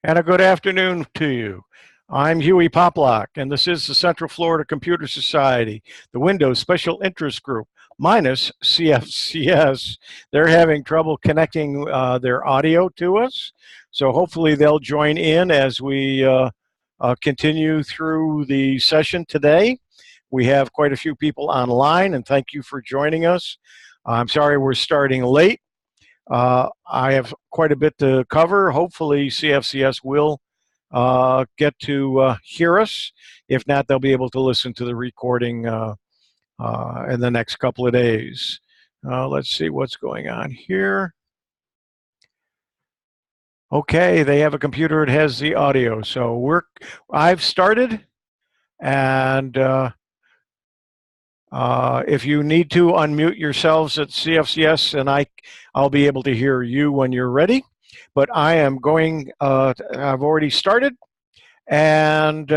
And a good afternoon to you. I'm Huey Poplock, and this is the Central Florida Computer Society, the Windows Special Interest Group, minus CFCS. They're having trouble connecting their audio to us, so hopefully they'll join in as we continue through the session today. We have quite a few people online, and thank you for joining us. I'm sorry we're starting late. I have quite a bit to cover. Hopefully CFCS will get to hear us. If not, they'll be able to listen to the recording in the next couple of days. Let's see what's going on here. Okay, they have a computer that has the audio. So I've started, and if you need to unmute yourselves at CFCS, and I'll be able to hear you when you're ready. But I am going, I've already started, and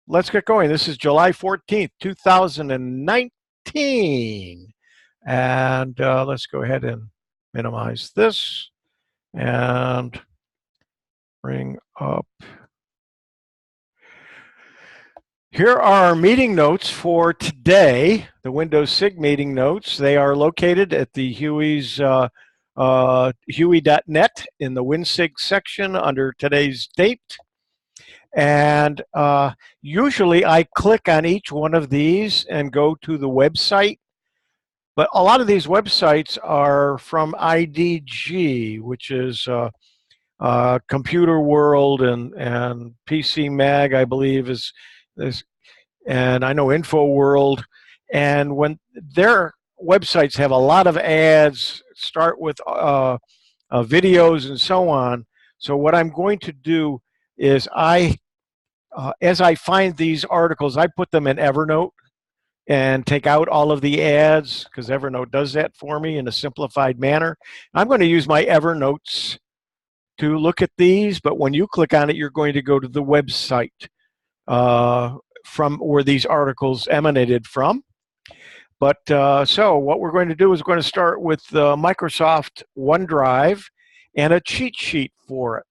let's get going. This is July 14th, 2019. And let's go ahead and minimize this and bring up. Here are our meeting notes for today, the Windows SIG meeting notes. They are located at the Huey's Huey.net in the WinSig section under today's date. And usually I click on each one of these and go to the website. But a lot of these websites are from IDG, which is Computer World and PC Mag, I believe, is and I know InfoWorld. And when their websites have a lot of ads, start with videos and so on. So what I'm going to do is as I find these articles, I put them in Evernote and take out all of the ads because Evernote does that for me in a simplified manner. I'm going to use my Evernotes to look at these, but when you click on it, you're going to go to the website from where these articles emanated from. But so what we're going to do is we're going to start with Microsoft OneDrive and a cheat sheet for it.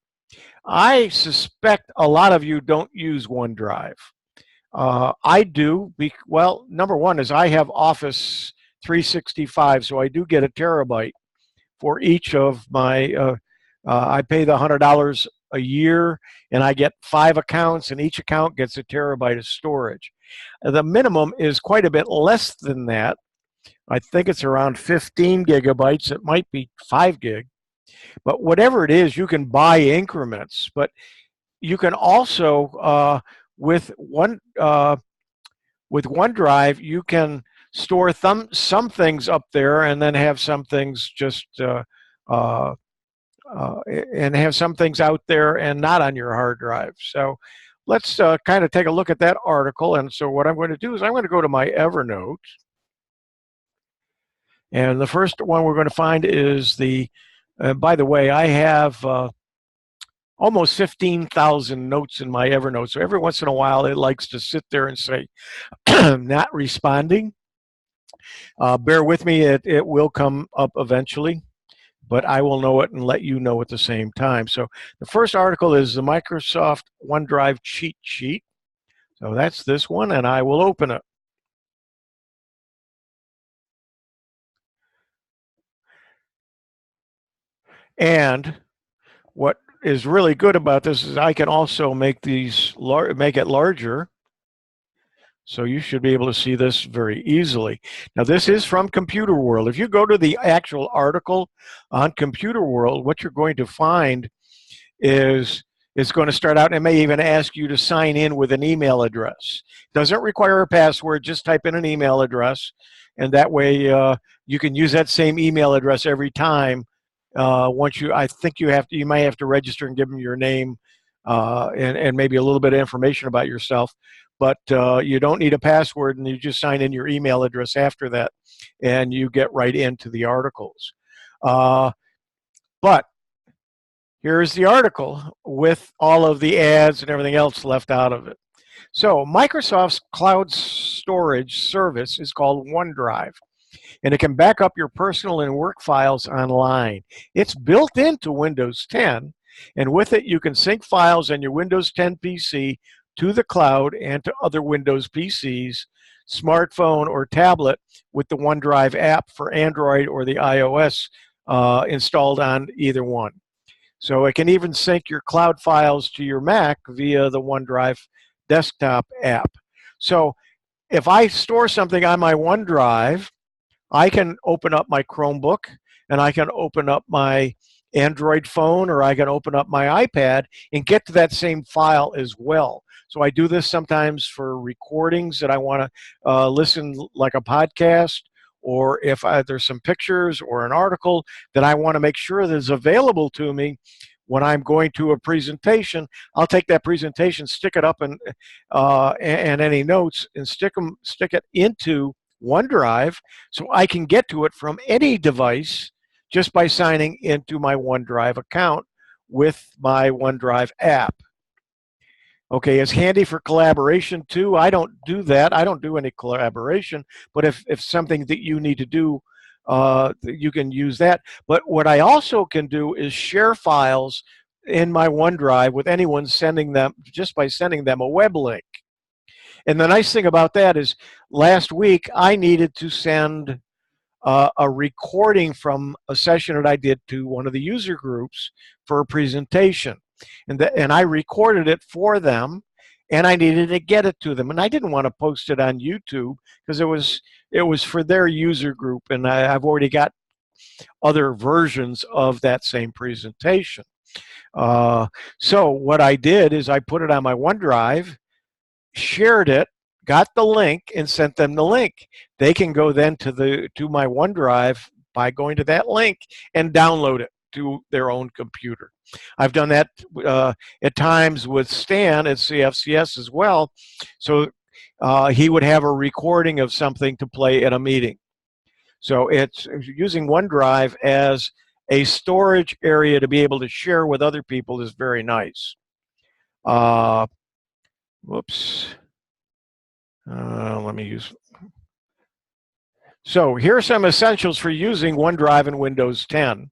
I suspect a lot of you don't use OneDrive. I do. Well, number one is I have Office 365, so I do get a terabyte for each of my, I pay the $100 a year, and I get 5 accounts, and each account gets a terabyte of storage. The minimum is quite a bit less than that. I think it's around 15 gigabytes. It might be 5 gig. But whatever it is, you can buy increments. But you can also, with OneDrive, you can store some things up there and then have some things just and have some things out there and not on your hard drive. So let's kind of take a look at that article. And so what I'm going to do is I'm going to go to my Evernote. And the first one we're going to find is the, by the way, I have almost 15,000 notes in my Evernote. So every once in a while, it likes to sit there and say, not responding. Bear with me, it will come up eventually, but I will know it and let you know at the same time. So the first article is the Microsoft OneDrive cheat sheet. So that's this one, and I will open it. And what is really good about this is I can also make it larger. So you should be able to see this very easily. Now this is from Computer World. If you go to the actual article on Computer World, what you're going to find is it's going to start out and it may even ask you to sign in with an email address. It doesn't require a password, just type in an email address, and that way you can use that same email address every time. I think you might have to register and give them your name and maybe a little bit of information about yourself. But you don't need a password, and you just sign in your email address after that, and you get right into the articles. But here's the article with all of the ads and everything else left out of it. So Microsoft's cloud storage service is called OneDrive, and it can back up your personal and work files online. It's built into Windows 10, And with it, you can sync files on your Windows 10 PC to the cloud and to other Windows PCs, smartphone, or tablet with the OneDrive app for Android or the iOS installed on either one. So it can even sync your cloud files to your Mac via the OneDrive desktop app. So if I store something on my OneDrive, I can open up my Chromebook and I can open up my Android phone, or I can open up my iPad and get to that same file as well. So I do this sometimes for recordings that I want to listen like a podcast, or if there's some pictures or an article that I want to make sure that is available to me when I'm going to a presentation. I'll take that presentation, stick it up and any notes, and stick it into OneDrive so I can get to it from any device just by signing into my OneDrive account with my OneDrive app. Okay, it's handy for collaboration too. I don't do that. I don't do any collaboration, but if something that you need to do, you can use that. But what I also can do is share files in my OneDrive with anyone sending them, just by sending them a web link. And the nice thing about that is last week I needed to send a recording from a session that I did to one of the user groups for a presentation. And I recorded it for them, and I needed to get it to them. And I didn't want to post it on YouTube because it was for their user group, and I've already got other versions of that same presentation. So what I did is I put it on my OneDrive, shared it, got the link, and sent them the link. They can go then to my OneDrive by going to that link and download it to their own computer. I've done that at times with Stan at CFCS as well. So he would have a recording of something to play at a meeting. So it's using OneDrive as a storage area to be able to share with other people is very nice. Whoops. Let me use. So here are some essentials for using OneDrive in Windows 10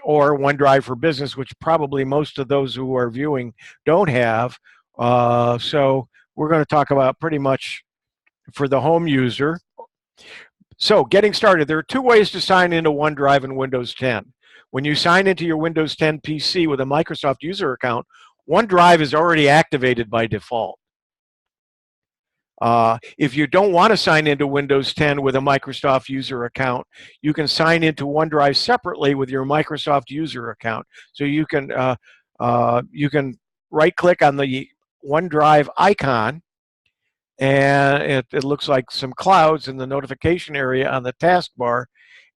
or OneDrive for Business, which probably most of those who are viewing don't have. So we're going to talk about pretty much for the home user. So getting started, there are two ways to sign into OneDrive in Windows 10. When you sign into your Windows 10 PC with a Microsoft user account, OneDrive is already activated by default. If you don't want to sign into Windows 10 with a Microsoft user account, you can sign into OneDrive separately with your Microsoft user account. So you can right-click on the OneDrive icon, and it looks like some clouds in the notification area on the taskbar,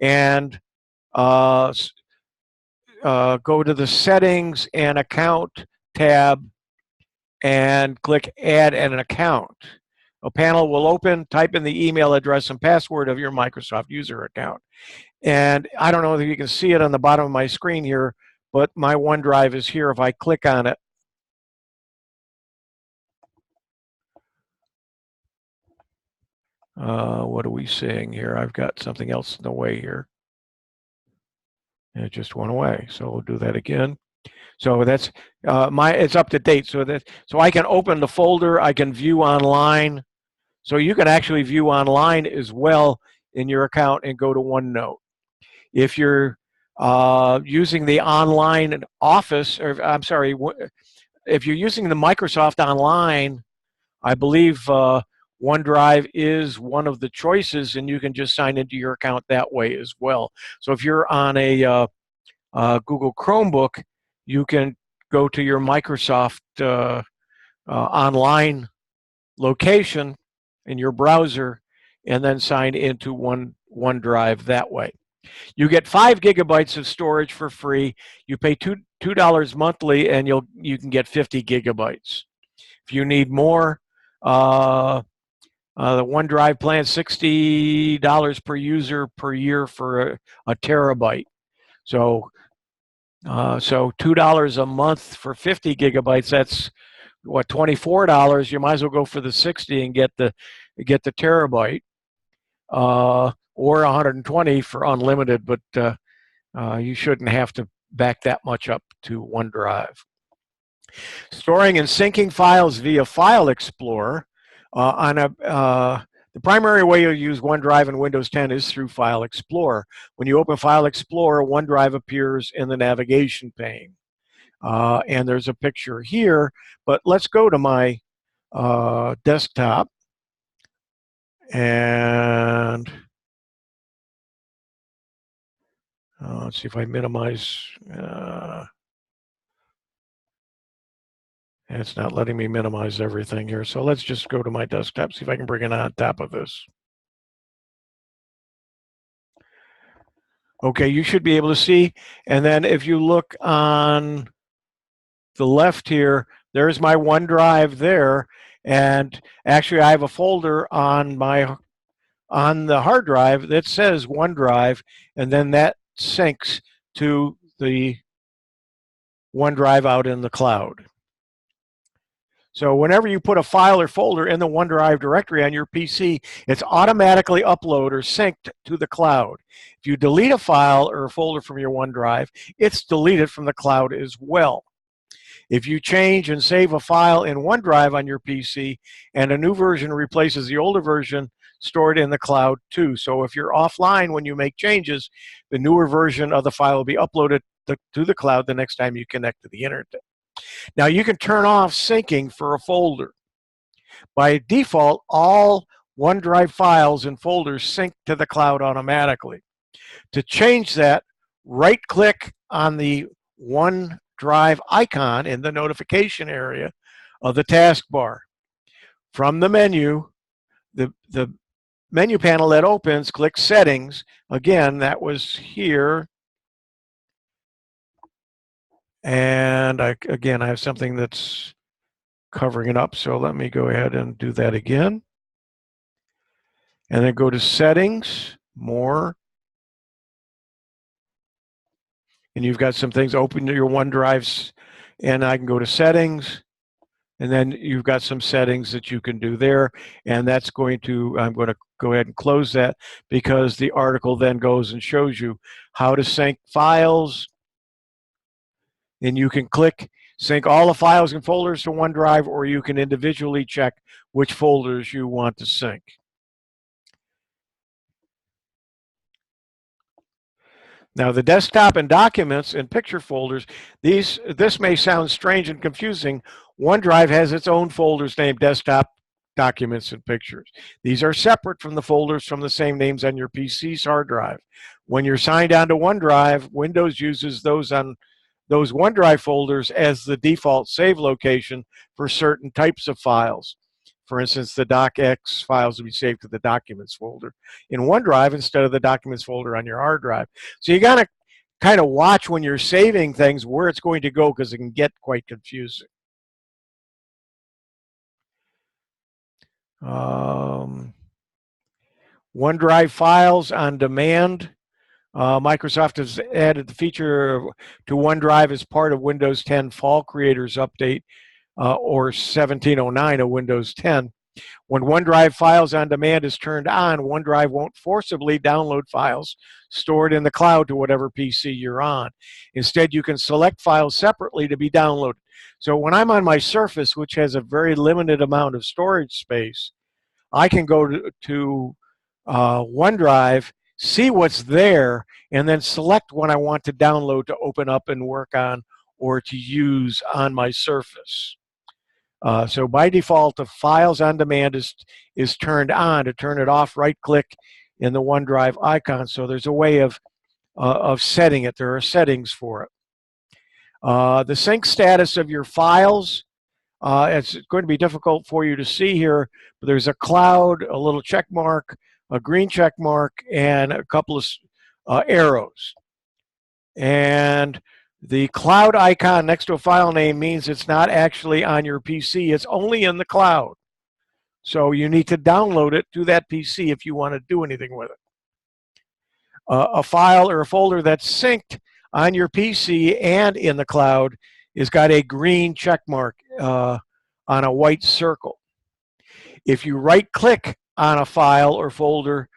and go to the Settings and Account tab and click Add an Account. A panel will open, type in the email address and password of your Microsoft user account. And I don't know if you can see it on the bottom of my screen here, but my OneDrive is here. If I click on it, what are we seeing here? I've got something else in the way here. And it just went away. So we'll do that again. So that's it's up to date. So I can open the folder. I can view online. So you can actually view online as well in your account and go to OneNote. If you're using the online Office, or I'm sorry, if you're using the Microsoft Online, I believe OneDrive is one of the choices, and you can just sign into your account that way as well. So if you're on a Google Chromebook, you can go to your Microsoft online location in your browser and then sign into OneDrive that way. You get 5 gigabytes of storage for free. You pay $2 monthly, and you can get 50 gigabytes. If you need more, the OneDrive plan is $60 per user per year for a terabyte. So $2 a month for 50 gigabytes. That's what, $24. You might as well go for the 60 and get the terabyte, or 120 for unlimited. But you shouldn't have to back that much up to OneDrive. Storing and syncing files via File Explorer. The primary way you'll use OneDrive in Windows 10 is through File Explorer. When you open File Explorer, OneDrive appears in the navigation pane. And there's a picture here, but let's go to my desktop. And let's see if I minimize. And it's not letting me minimize everything here. So let's just go to my desktop, see if I can bring it on top of this. Okay, you should be able to see. And then if you look on the left here, there's my OneDrive there. And actually, I have a folder on the hard drive that says OneDrive, and then that syncs to the OneDrive out in the cloud. So whenever you put a file or folder in the OneDrive directory on your PC, it's automatically uploaded or synced to the cloud. If you delete a file or a folder from your OneDrive, it's deleted from the cloud as well. If you change and save a file in OneDrive on your PC and a new version replaces the older version, stored in the cloud too. So if you're offline when you make changes, the newer version of the file will be uploaded to the cloud the next time you connect to the internet. Now you can turn off syncing for a folder. By default, all OneDrive files and folders sync to the cloud automatically. To change that, right-click on the OneDrive icon in the notification area of the taskbar. From the menu, the menu panel that opens, click Settings. Again, that was here. And I have something that's covering it up, so let me go ahead and do that again. And then go to Settings, More. And you've got some things open to your OneDrives, and I can go to Settings, and then you've got some settings that you can do there, and that's going to, I'm going to go ahead and close that because the article then goes and shows you how to sync files. And you can click sync all the files and folders to OneDrive, or you can individually check which folders you want to sync. Now the desktop and documents and picture folders, this may sound strange and confusing. OneDrive has its own folders named desktop, documents, and pictures. These are separate from the folders from the same names on your PC's hard drive. When you're signed on to OneDrive, Windows uses those OneDrive folders as the default save location for certain types of files. For instance, the docx files will be saved to the documents folder in OneDrive instead of the documents folder on your hard drive. So you got to kind of watch when you're saving things where it's going to go, because it can get quite confusing. OneDrive files on demand. Microsoft has added the feature to OneDrive as part of Windows 10 Fall Creators Update, or 1709 of Windows 10. When OneDrive Files on Demand is turned on, OneDrive won't forcibly download files stored in the cloud to whatever PC you're on. Instead, you can select files separately to be downloaded. So when I'm on my Surface, which has a very limited amount of storage space, I can go to OneDrive, see what's there, and then select what I want to download to open up and work on or to use on my Surface. So by default, the Files on Demand is turned on. To turn it off, right-click in the OneDrive icon. So there's a way of setting it. There are settings for it. The sync status of your files, it's going to be difficult for you to see here, but there's a cloud, a little check mark, a green check mark, and a couple of arrows. And the cloud icon next to a file name means it's not actually on your PC. It's only in the cloud. So you need to download it to that PC if you want to do anything with it. A file or a folder that's synced on your PC and in the cloud has got a green check mark on a white circle. If you right-click on a file or folder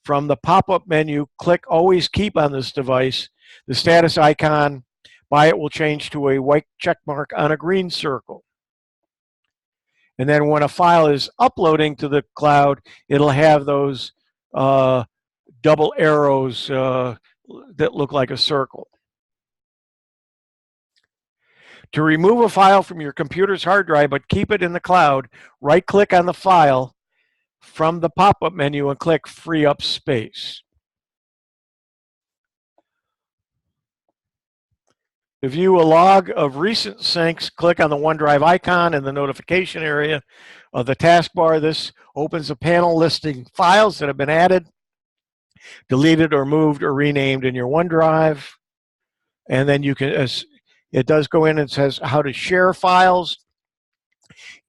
from the pop-up menu, click Always Keep on this device. The status icon by it will change to a white check mark on a green circle. And then when a file is uploading to the cloud, it'll have those double arrows that look like a circle. To remove a file from your computer's hard drive but keep it in the cloud, right-click on the file from the pop-up menu and click Free Up Space. To view a log of recent syncs, click on the OneDrive icon in the notification area of the taskbar. This opens a panel listing files that have been added, deleted, or moved, or renamed in your OneDrive. And then you can, it does go in and says how to share files.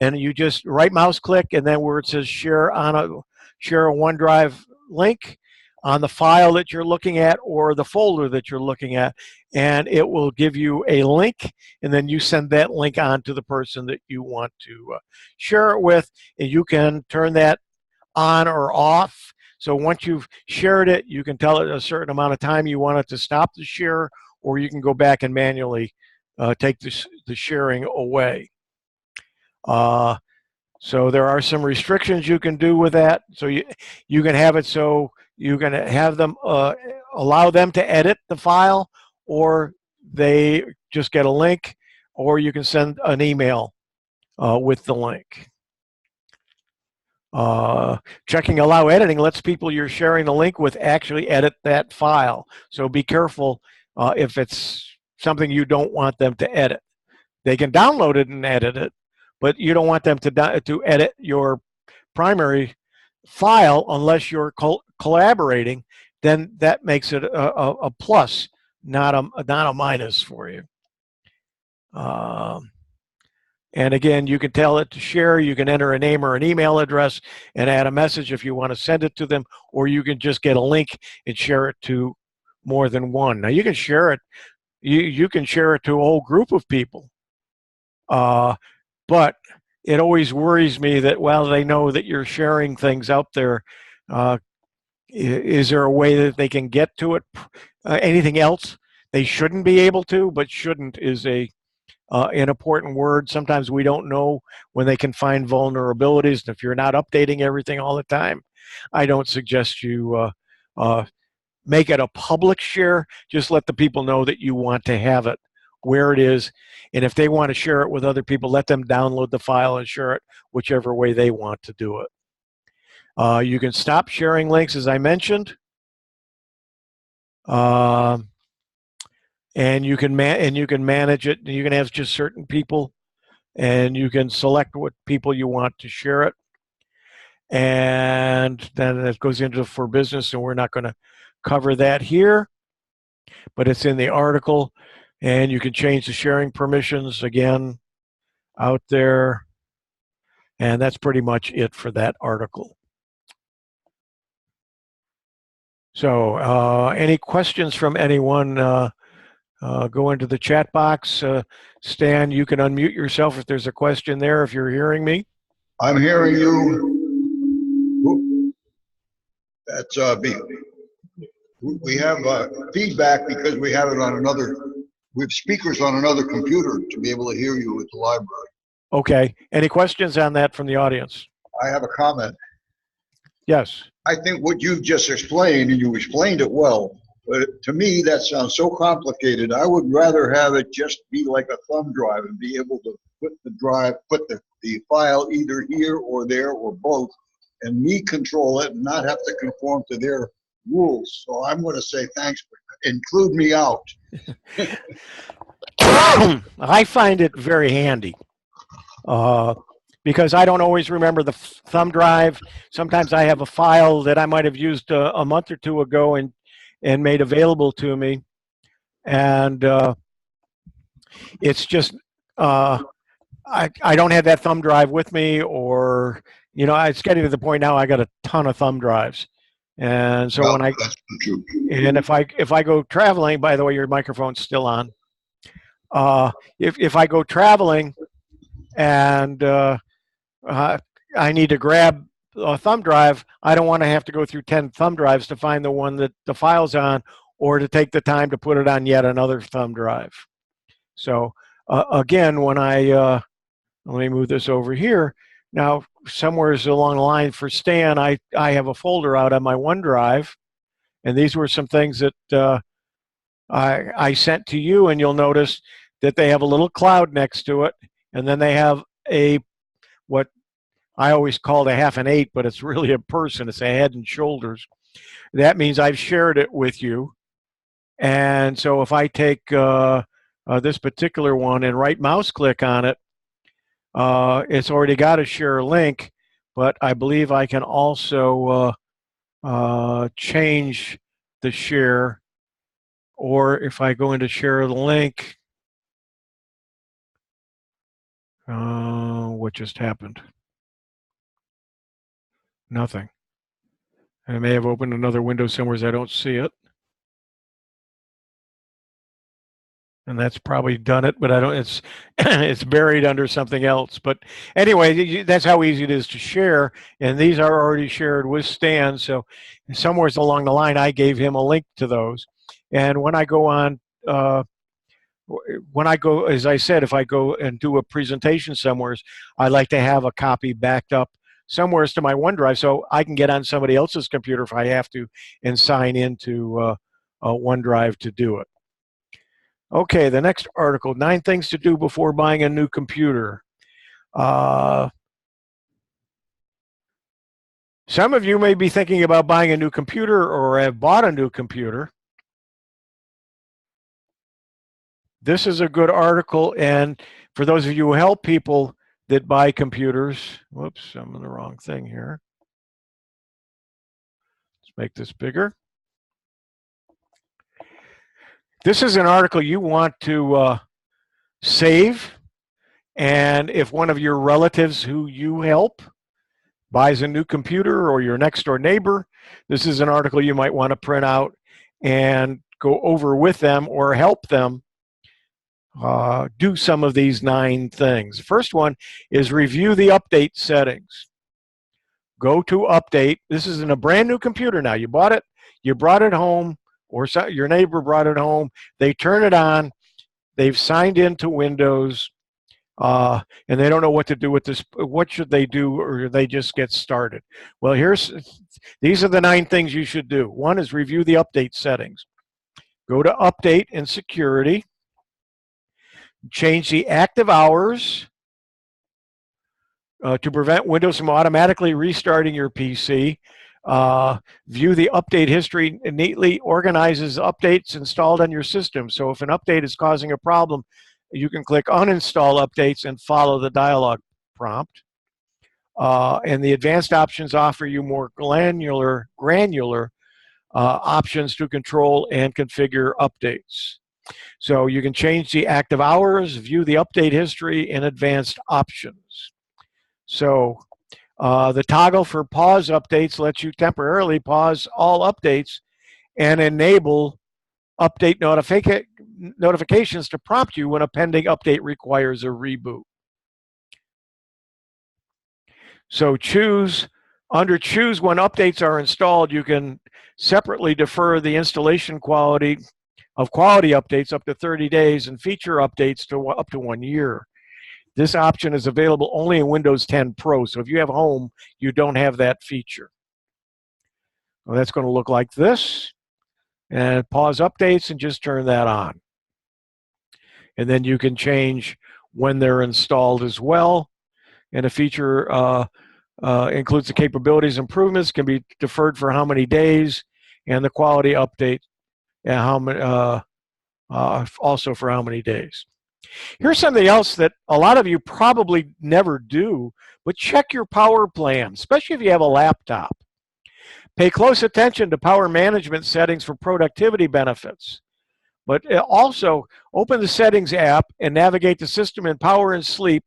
And you just right mouse click, and then where it says share a OneDrive link on the file that you're looking at or the folder that you're looking at, and it will give you a link, and then you send that link on to the person that you want to share it with, and you can turn that on or off. So once you've shared it, you can tell it a certain amount of time you want it to stop the share, or you can go back and manually take the sharing away. So there are some restrictions you can do with that. So you can have it so you can have them allow them to edit the file, or they just get a link, or you can send an email with the link. Checking allow editing lets people you're sharing the link with actually edit that file. So be careful if it's something you don't want them to edit. They can download it and edit it, but you don't want them to edit your primary file unless you're collaborating. Then that makes it a plus, not a minus for you. And again, you can tell it to share. You can enter a name or an email address and add a message if you want to send it to them, or you can just get a link and share it to more than one. Now you can share it. You can share it to a whole group of people. But it always worries me that, well, they know that you're sharing things out there. Is there a way that they can get to it? Anything else they shouldn't be able to, but shouldn't is an important word. Sometimes we don't know when they can find vulnerabilities. And if you're not updating everything all the time, I don't suggest you make it a public share. Just let the people know that you want to have it where it is. And if they want to share it with other people, let them download the file and share it whichever way they want to do it. You can stop sharing links, as I mentioned. And you can manage it. You can have just certain people, and you can select what people you want to share it. And then it goes into for business, and we're not going to cover that here, but it's in the article. And you can change the sharing permissions again out there. And that's pretty much it for that article. So any questions from anyone? Go into the chat box. Stan, you can unmute yourself if there's a question there, if you're hearing me. I'm hearing you. That's we have feedback because we have it on another, we have speakers on another computer to be able to hear you at the library. Okay. Any questions on that from the audience? I have a comment. Yes. I think what you just explained, and you explained it well, but to me that sounds so complicated. I would rather have it just be like a thumb drive and be able to put the file either here or there or both, and me control it and not have to conform to their rules. So I'm going to say thanks, but include me out. I find it very handy because I don't always remember the thumb drive. Sometimes I have a file that I might have used a month or two ago and made available to me, and it's just I don't have that thumb drive with me, or it's getting to the point now I got a ton of thumb drives. And so when if I go traveling, by the way, your microphone's still on. If I go traveling and I need to grab a thumb drive, I don't want to have to go through 10 thumb drives to find the one that the file's on, or to take the time to put it on yet another thumb drive. So again, when let me move this over here. Now, somewhere along the line for Stan, I have a folder out on my OneDrive, and these were some things that I sent to you, and you'll notice that they have a little cloud next to it, and then they have what I always called a half an eight, but it's really a person. It's a head and shoulders. That means I've shared it with you. And so if I take this particular one and right mouse click on it, it's already got a share link, but I believe I can also change the share, or if I go into share the link, what just happened? Nothing. I may have opened another window somewhere as I don't see it. And that's probably done it, but I don't, it's, it's buried under something else. But anyway, that's how easy it is to share. And these are already shared with Stan. So somewhere along the line, I gave him a link to those. And when I go on, as I said, if I go and do a presentation somewhere, I like to have a copy backed up somewhere to my OneDrive so I can get on somebody else's computer if I have to and sign into OneDrive to do it. Okay, the next article, 9 things to do before buying a new computer. Some of you may be thinking about buying a new computer or have bought a new computer. This is a good article, and for those of you who help people that buy computers, whoops, I'm in the wrong thing here. Let's make this bigger. This is an article you want to save, and if one of your relatives who you help buys a new computer, or your next door neighbor, this is an article you might want to print out and go over with them or help them do some of these 9 things. The first one is review the update settings. Go to update. This is in a brand new computer now. You bought it, you brought it home, or your neighbor brought it home. They turn it on. They've signed into Windows, and they don't know what to do with this. What should they do, or they just get started? Well, these are the 9 things you should do. One is review the update settings. Go to update and security. Change the active hours to prevent Windows from automatically restarting your PC. View the update history. It neatly organizes updates installed on your system. So if an update is causing a problem, you can click uninstall updates and follow the dialog prompt. And the advanced options offer you more granular options to control and configure updates. So you can change the active hours, view the update history, and advanced options. So the toggle for pause updates lets you temporarily pause all updates and enable update notifications to prompt you when a pending update requires a reboot. So under choose when updates are installed, you can separately defer the installation quality updates up to 30 days and feature updates to up to 1 year. This option is available only in Windows 10 Pro. So if you have Home, you don't have that feature. Well, that's going to look like this. And pause updates and just turn that on. And then you can change when they're installed as well. And a feature includes the capabilities improvements, can be deferred for how many days, and the quality update and how many, also for how many days. Here's something else that a lot of you probably never do, but check your power plan, especially if you have a laptop. Pay close attention to power management settings for productivity benefits. But also open the settings app and navigate the system in power and sleep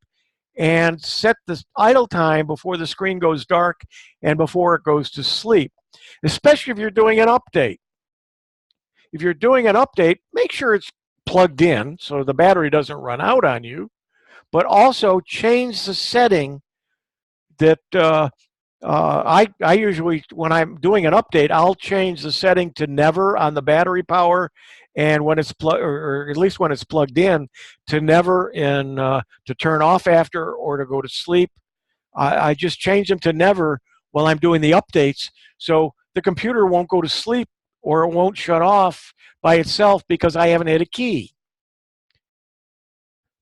and set the idle time before the screen goes dark and before it goes to sleep, especially if you're doing an update. If you're doing an update, make sure it's plugged in so the battery doesn't run out on you, but also change the setting that I usually, when I'm doing an update, I'll change the setting to never on the battery power and when it's or at least when it's plugged in, to never to turn off after or to go to sleep. I just change them to never while I'm doing the updates, so the computer won't go to sleep or it won't shut off by itself because I haven't hit a key.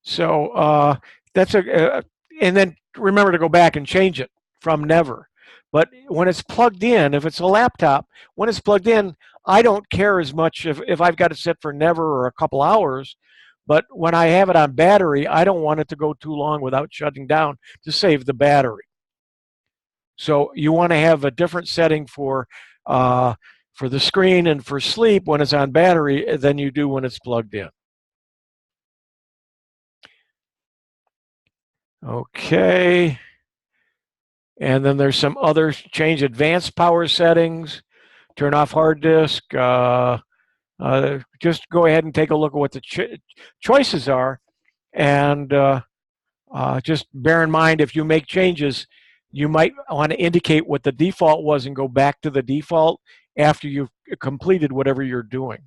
So that's and then remember to go back and change it from never. But when it's plugged in, if it's a laptop, when it's plugged in, I don't care as much if I've got it set for never or a couple hours. But when I have it on battery, I don't want it to go too long without shutting down to save the battery. So you want to have a different setting for the screen and for sleep when it's on battery than you do when it's plugged in. Okay. And then there's some other change advanced power settings, turn off hard disk. Just go ahead and take a look at what the choices are. And just bear in mind, if you make changes, you might want to indicate what the default was and go back to the default after you've completed whatever you're doing.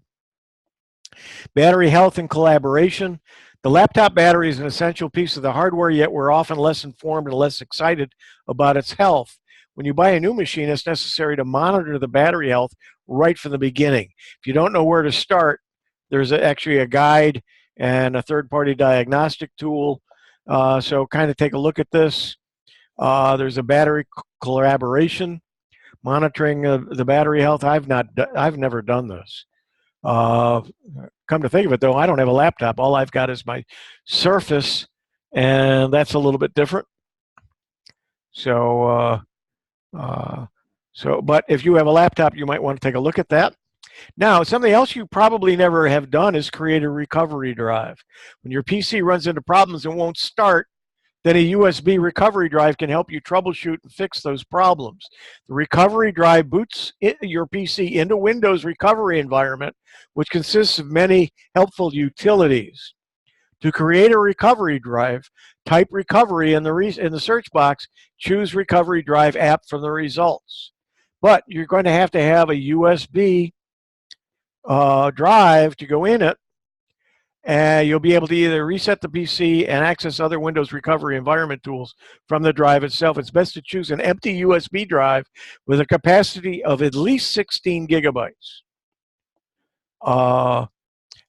Battery health and collaboration. The laptop battery is an essential piece of the hardware, yet we're often less informed and less excited about its health. When you buy a new machine, it's necessary to monitor the battery health right from the beginning. If you don't know where to start, there's actually a guide and a third-party diagnostic tool. So kind of take a look at this. There's a battery collaboration, monitoring the battery health. I've never done this. Come to think of it, though, I don't have a laptop. All I've got is my Surface, and that's a little bit different. So, but if you have a laptop, you might want to take a look at that. Now, something else you probably never have done is create a recovery drive. When your PC runs into problems and won't start, then a USB recovery drive can help you troubleshoot and fix those problems. The recovery drive boots your PC into Windows recovery environment, which consists of many helpful utilities. To create a recovery drive, type recovery in the search box, choose recovery drive app from the results. But you're going to have a USB drive to go in it. And you'll be able to either reset the PC and access other Windows recovery environment tools from the drive itself. It's best to choose an empty USB drive with a capacity of at least 16 gigabytes.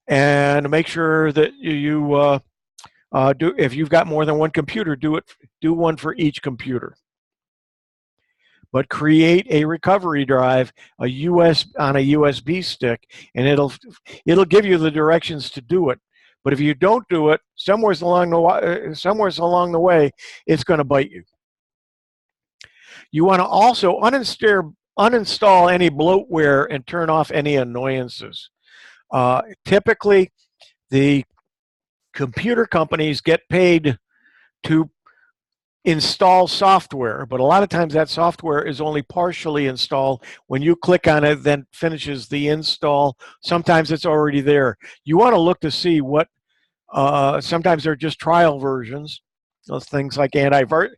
And make sure that if you've got more than one computer, do one for each computer. But create a recovery drive on a USB stick, and it'll give you the directions to do it. But if you don't do it, somewhere along the way, it's going to bite you. You want to also uninstall any bloatware and turn off any annoyances. Typically, the computer companies get paid to install software, but a lot of times that software is only partially installed. When you click on it, then finishes the install. Sometimes it's already there. You want to look to see what, sometimes they're just trial versions. Those things like antiviruses,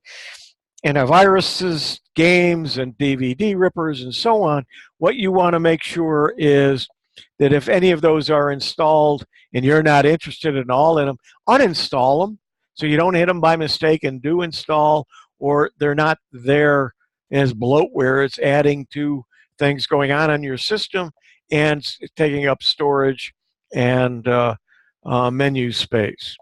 games, and DVD rippers, and so on. What you want to make sure is that if any of those are installed and you're not interested at all in them, uninstall them. So you don't hit them by mistake and do install, or they're not there as bloatware. It's adding to things going on your system and taking up storage and menu space.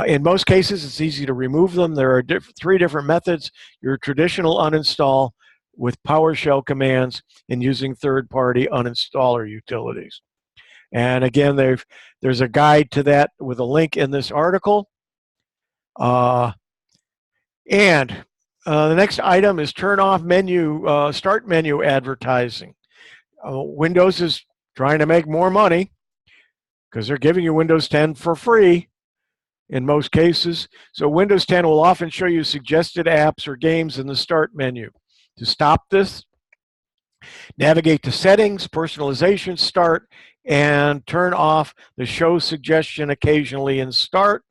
In most cases, it's easy to remove them. There are three different methods: your traditional uninstall with PowerShell commands and using third-party uninstaller utilities. And again, there's a guide to that with a link in this article. The next item is turn off start menu advertising. Windows is trying to make more money because they're giving you Windows 10 for free in most cases. So Windows 10 will often show you suggested apps or games in the start menu. To stop this, navigate to settings, personalization, start, and turn off the show suggestion occasionally in start.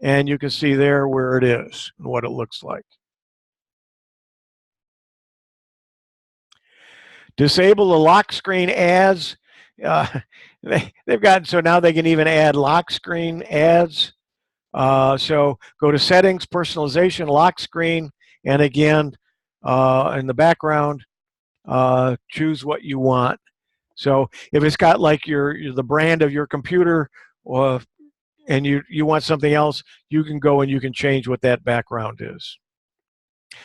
And you can see there where it is and what it looks like. Disable the lock screen ads. they've got, so now they can even add lock screen ads. So go to settings, personalization, lock screen, and again, in the background, choose what you want. So if it's got like the brand of your computer, and you want something else, you can go and you can change what that background is.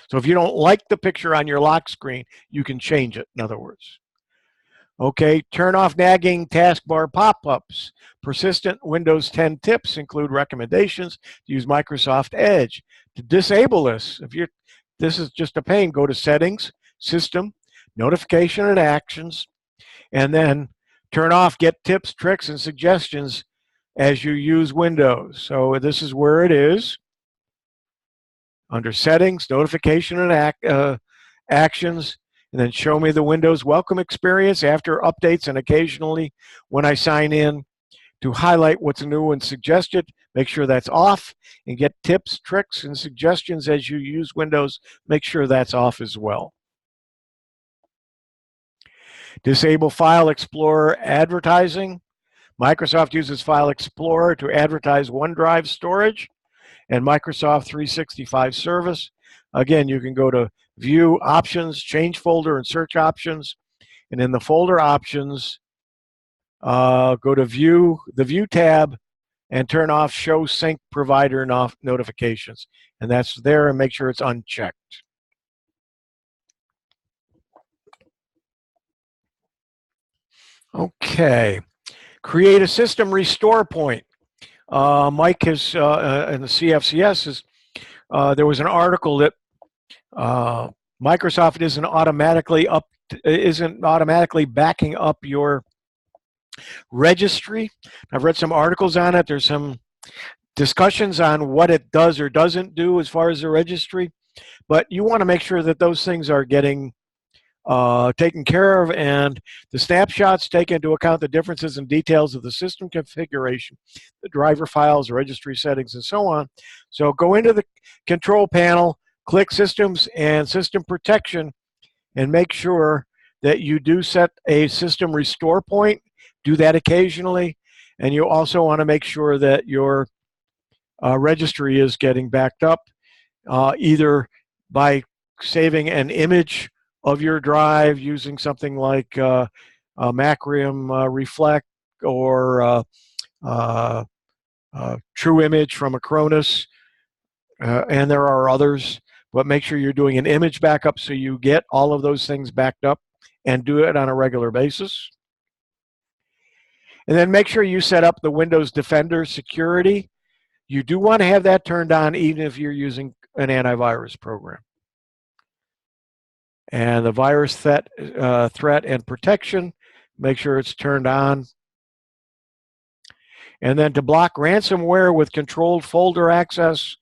So if you don't like the picture on your lock screen, you can change it, in other words. Okay, turn off nagging taskbar pop-ups. Persistent Windows 10 tips include recommendations to use Microsoft Edge. To disable this, this is just a pain, go to Settings, System, Notification and Actions, and then turn off Get Tips, Tricks, and Suggestions as you use Windows. So this is where it is. Under Settings, Notification and Actions, and then show me the Windows welcome experience after updates and occasionally when I sign in to highlight what's new and suggested. Make sure that's off, and get tips, tricks, and suggestions as you use Windows. Make sure that's off as well. Disable File Explorer advertising. Microsoft uses File Explorer to advertise OneDrive storage and Microsoft 365 service. Again, you can go to View, Options, Change Folder, and Search Options. And in the folder options, go to View, the View tab, and turn off Show Sync Provider Notifications. And that's there, and make sure it's unchecked. Okay. Create a system restore point. Mike has, in the CFCS, there was an article that Microsoft isn't automatically backing up your registry. I've read some articles on it. There's some discussions on what it does or doesn't do as far as the registry, but you want to make sure that those things are getting taken care of, and the snapshots take into account the differences and details of the system configuration, the driver files, registry settings, and so on. So go into the control panel, click Systems and System Protection, and make sure that you do set a system restore point. Do that occasionally, and you also want to make sure that your registry is getting backed up, either by saving an image of your drive using something like Macrium Reflect or True Image from Acronis, and there are others, but make sure you're doing an image backup so you get all of those things backed up, and do it on a regular basis. And then make sure you set up the Windows Defender security. You do want to have that turned on even if you're using an antivirus program. And the virus threat and protection, make sure it's turned on. And then to block ransomware with controlled folder access,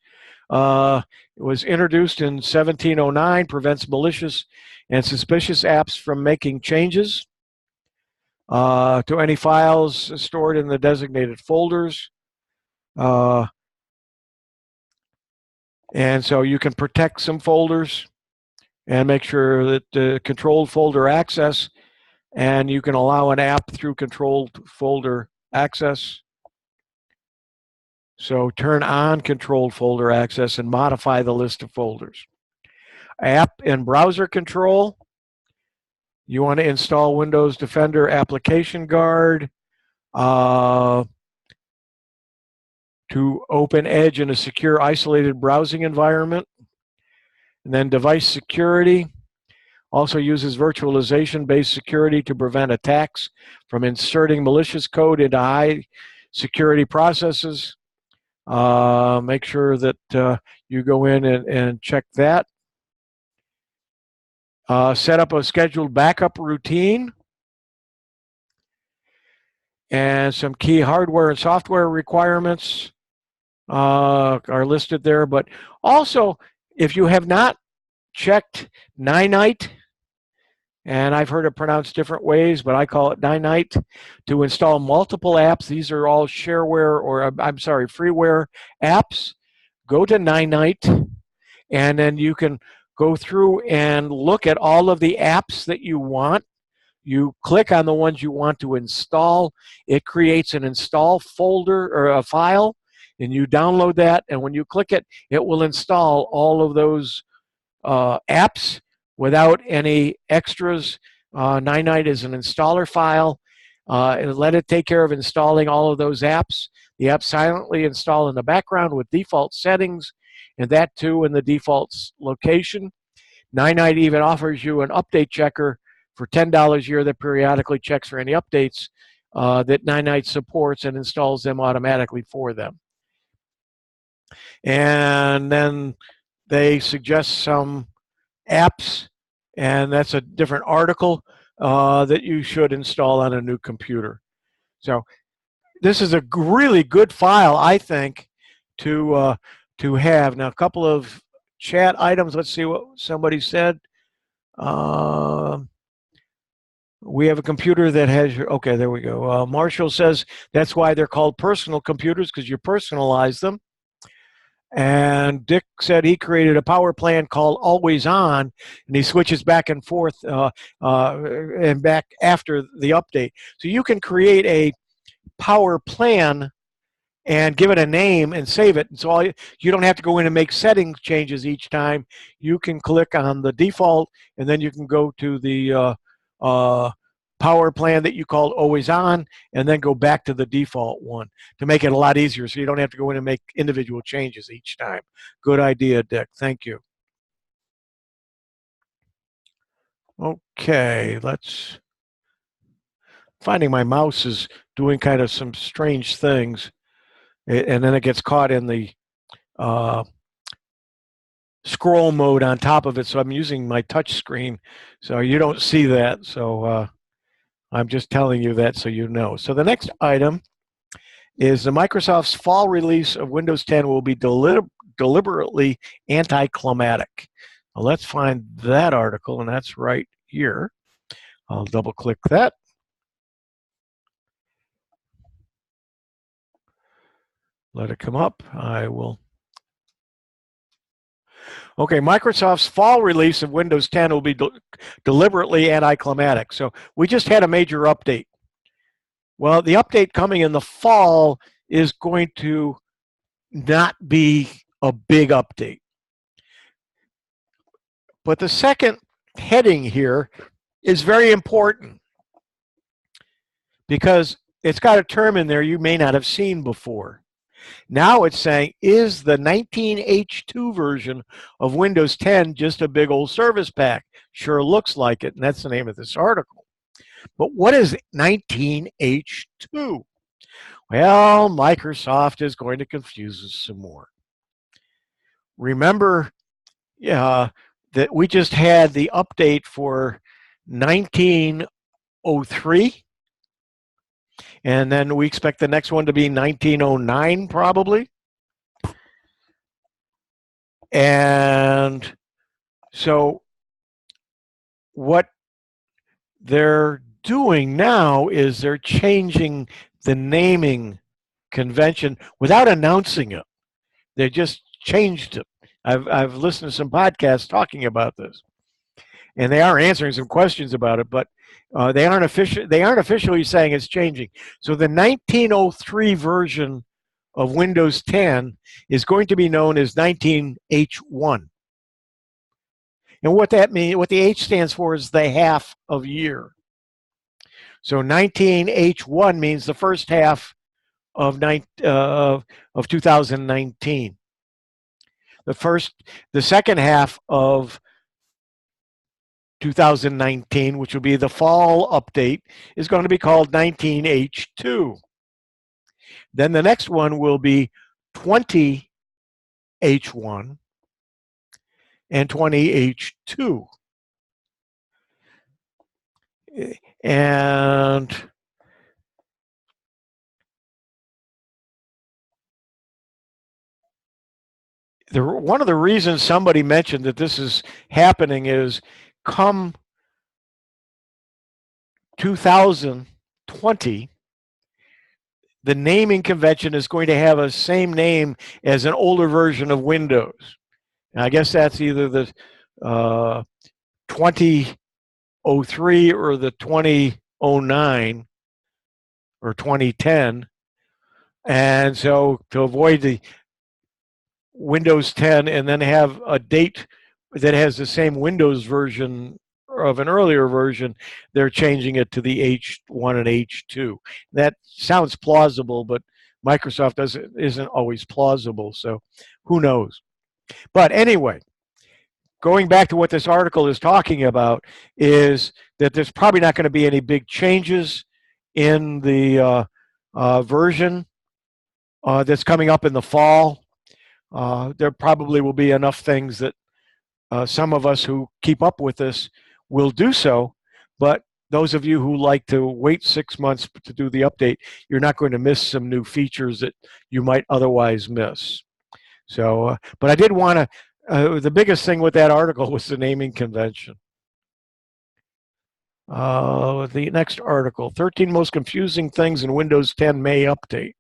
it was introduced in 1709, prevents malicious and suspicious apps from making changes to any files stored in the designated folders. And so you can protect some folders and make sure that the controlled folder access, and you can allow an app through controlled folder access. So turn on controlled folder access and modify the list of folders. App and browser control. You want to install Windows Defender Application Guard to open Edge in a secure, isolated browsing environment. And then device security also uses virtualization-based security to prevent attacks from inserting malicious code into high security processes. Make sure that you go in and check that. Set up a scheduled backup routine. And some key hardware and software requirements are listed there. But also, if you have not checked Ninite, and I've heard it pronounced different ways, but I call it Ninite, to install multiple apps. These are all shareware, or I'm sorry, freeware apps. Go to Ninite, and then you can go through and look at all of the apps that you want. you click on the ones you want to install. It creates an install folder or a file, and you download that, and when you click it, it will install all of those apps without any extras. Ninite is an installer file, and let it take care of installing all of those apps. The apps silently install in the background with default settings, and that too in the default location. Ninite even offers you an update checker for $10 a year that periodically checks for any updates that Ninite supports and installs them automatically for them. And then they suggest some apps, and that's a different article that you should install on a new computer. So this is a really good file, I think, to have. Now, a couple of chat items. Let's see what somebody said. We have a computer that has your, okay, there we go. Marshall says that's why they're called personal computers, because you personalize them. And Dick said he created a power plan called Always On, and he switches back and forth and back after the update. So you can create a power plan and give it a name and save it. And so you don't have to go in and make settings changes each time. You can click on the default, and then you can go to the power plan that you called Always On, and then go back to the default one to make it a lot easier, so you don't have to go in and make individual changes each time. Good idea, Dick. Thank you. Okay, let's... Finding my mouse is doing kind of some strange things, and then it gets caught in the scroll mode on top of it, so I'm using my touch screen, so you don't see that. So I'm just telling you that so you know. So the next item is the Microsoft's fall release of Windows 10 will be deliberately anticlimactic. Well, let's find that article, and that's right here. I'll double click that. Let it come up. I will. Okay, Microsoft's fall release of Windows 10 will be deliberately anticlimactic. So we just had a major update. Well, the update coming in the fall is going to not be a big update. But the second heading here is very important because it's got a term in there you may not have seen before. Now it's saying, is the 19H2 version of Windows 10 just a big old service pack? Sure looks like it, and that's the name of this article. But what is 19H2? Well, Microsoft is going to confuse us some more. Remember that we just had the update for 1903, and then we expect the next one to be 1909 probably. And so what they're doing now is they're changing the naming convention without announcing it. They just changed it. I've listened to some podcasts talking about this, and they are answering some questions about it, but they aren't officially saying it's changing. So the 1903 version of Windows 10 is going to be known as 19H1. And what that means, what the H stands for, is the half of year. So 19H1 means the first half of 2019. The second half of 2019, which will be the fall update, is going to be called 19H2. Then the next one will be 20H1 and 20H2. And one of the reasons somebody mentioned that this is happening is come 2020, the naming convention is going to have a same name as an older version of Windows. And I guess that's either the 2003 1903 or the 2009 or 2010. And so to avoid the Windows 10 and then have a date that has the same Windows version of an earlier version, they're changing it to the H1 and H2. That sounds plausible, but Microsoft isn't always plausible, so who knows. But anyway, going back to what this article is talking about is that there's probably not going to be any big changes in the version that's coming up in the fall. There probably will be enough things that some of us who keep up with this will do so, but those of you who like to wait 6 months to do the update, you're not going to miss some new features that you might otherwise miss. So, but I did want to, the biggest thing with that article was the naming convention. The next article, 13 most confusing things in Windows 10 May update.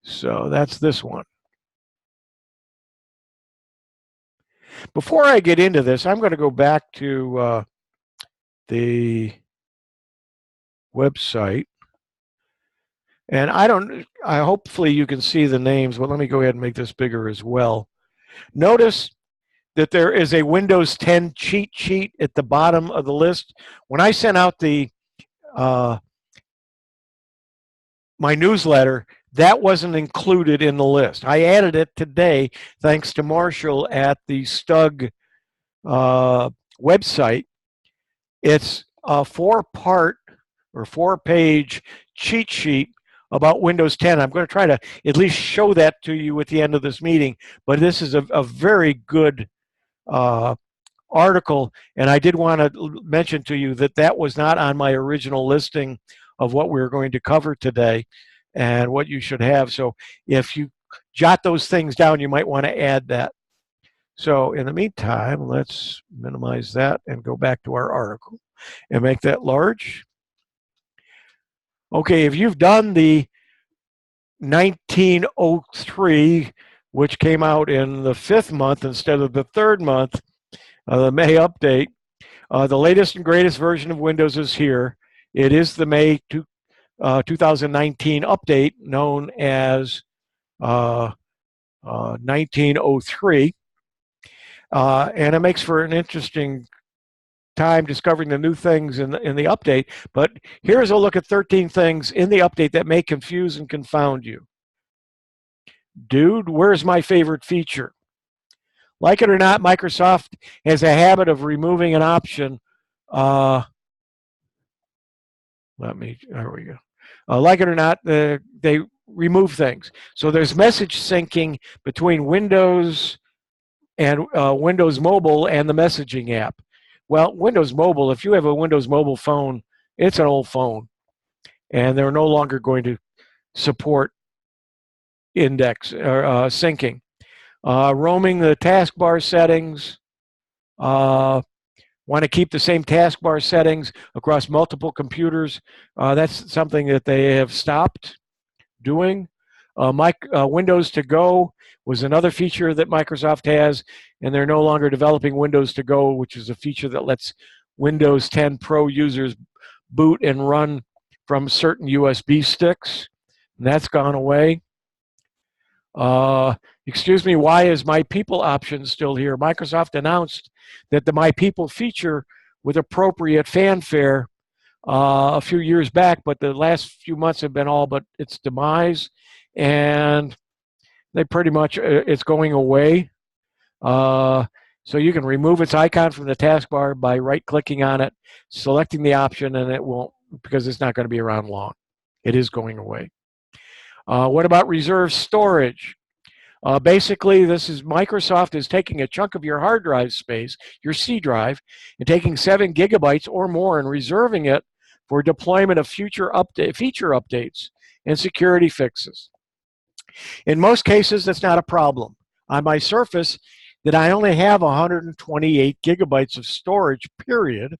So that's this one. Before I get into this, I'm going to go back to the website. And hopefully you can see the names, but let me go ahead and make this bigger as well. Notice that there is a Windows 10 cheat sheet at the bottom of the list. When I sent out the my newsletter, that wasn't included in the list. I added it today thanks to Marshall at the STUG website. It's a 4-part or 4-page cheat sheet about Windows 10. I'm going to try to at least show that to you at the end of this meeting, but this is a very good article, and I did want to mention to you that that was not on my original listing of what we were going to cover today and what you should have. So if you jot those things down, you might want to add that. So in the meantime, let's minimize that and go back to our article and make that large. Okay, if you've done the 1903, which came out in the 5th month instead of the 3rd month, the May update, the latest and greatest version of Windows is here. It is the May 2019 update known as 1903. And it makes for an interesting time discovering the new things in the update. But here's a look at 13 things in the update that may confuse and confound you. Dude, where's my favorite feature? Like it or not, Microsoft has a habit of removing an option. There we go. Like it or not, they remove things. So there's message syncing between Windows and Windows Mobile and the messaging app. Well, Windows Mobile, if you have a Windows Mobile phone, it's an old phone, and they're no longer going to support index or syncing. Roaming the taskbar settings. Want to keep the same taskbar settings across multiple computers. That's something that they have stopped doing. Windows to Go was another feature that Microsoft has, and they're no longer developing Windows to Go, which is a feature that lets Windows 10 Pro users boot and run from certain USB sticks. And that's gone away. Excuse me, why is My People option still here? Microsoft announced that the My People feature with appropriate fanfare a few years back, but the last few months have been all but its demise, and they pretty much, it's going away. So you can remove its icon from the taskbar by right-clicking on it, selecting the option, and it won't, because it's not going to be around long. It is going away. What about reserve storage? Basically, this is Microsoft is taking a chunk of your hard drive space, your C drive, and taking 7 gigabytes or more and reserving it for deployment of future feature updates and security fixes. In most cases, that's not a problem. On my Surface, that I only have 128 gigabytes of storage, period,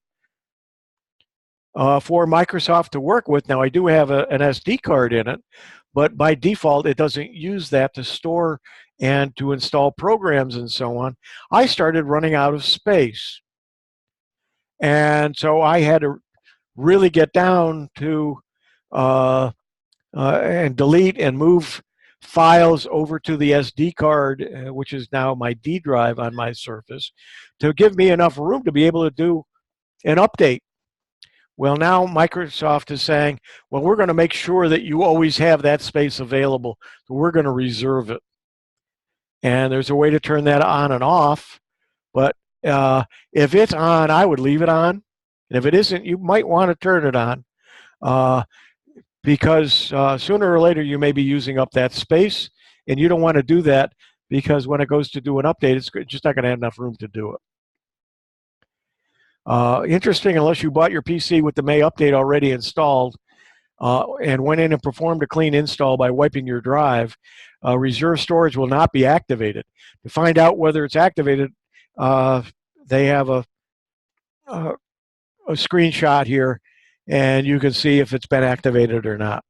for Microsoft to work with. Now, I do have an SD card in it, but by default, it doesn't use that to store and to install programs and so on. I started running out of space. And so I had to really get down to and delete and move files over to the SD card, which is now my D drive on my Surface, to give me enough room to be able to do an update. Well, now Microsoft is saying, well, we're going to make sure that you always have that space available. So we're going to reserve it. And there's a way to turn that on and off. But if it's on, I would leave it on. And if it isn't, you might want to turn it on. Because sooner or later you may be using up that space, and you don't want to do that because when it goes to do an update, it's just not going to have enough room to do it. Interesting, unless you bought your PC with the May update already installed and went in and performed a clean install by wiping your drive, reserve storage will not be activated. To find out whether it's activated, they have a screenshot here, and you can see if it's been activated or not.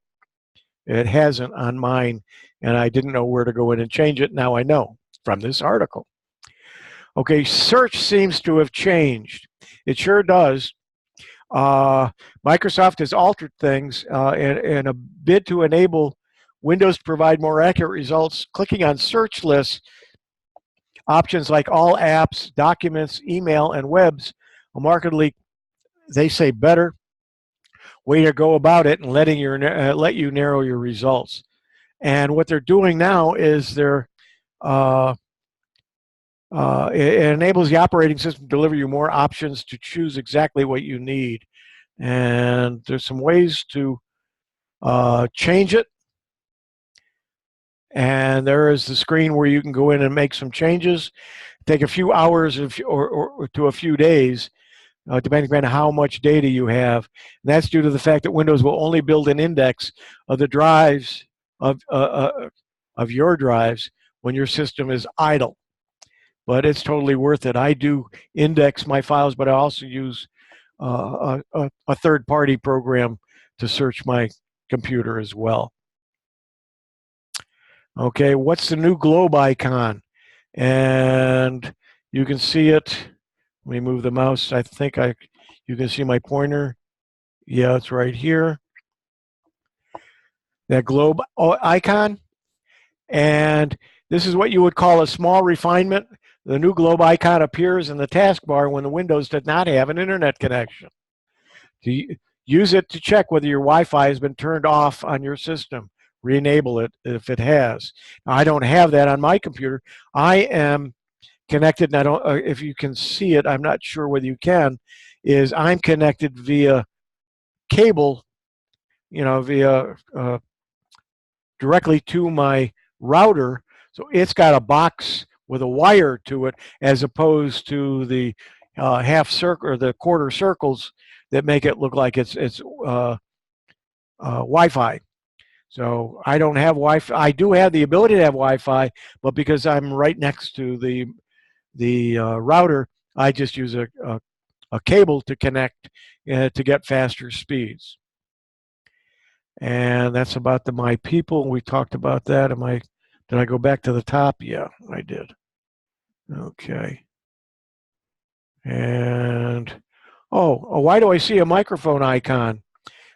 It hasn't on mine, and I didn't know where to go in and change it. Now I know from this article. Okay, search seems to have changed. It sure does. Microsoft has altered things in a bid to enable Windows to provide more accurate results. Clicking on search lists, options like all apps, documents, email, and webs, a markedly, they say, better way to go about it and let you narrow your results. And what they're doing now is it enables the operating system to deliver you more options to choose exactly what you need. And there's some ways to change it. And there is the screen where you can go in and make some changes. Take a few hours or to a few days, depending on how much data you have. And that's due to the fact that Windows will only build an index of the drives of your drives when your system is idle. But it's totally worth it. I do index my files, but I also use a third-party program to search my computer as well. Okay, what's the new globe icon? And you can see it. Let me move the mouse. I think you can see my pointer. Yeah, it's right here. That globe icon. And this is what you would call a small refinement. The new globe icon appears in the taskbar when the Windows does not have an internet connection. Use it to check whether your Wi-Fi has been turned off on your system. Re-enable it if it has. Now, I don't have that on my computer. I am connected, and I don't. If you can see it, I'm not sure whether you can. I'm connected via cable, via directly to my router. So it's got a box with a wire to it, as opposed to the half circle or the quarter circles that make it look like it's Wi-Fi. So I don't have Wi-Fi. I do have the ability to have Wi-Fi, but because I'm right next to the router, I just use a cable to connect to get faster speeds. And that's about the My People. We talked about that. Did I go back to the top? Yeah, I did. Okay. And why do I see a microphone icon?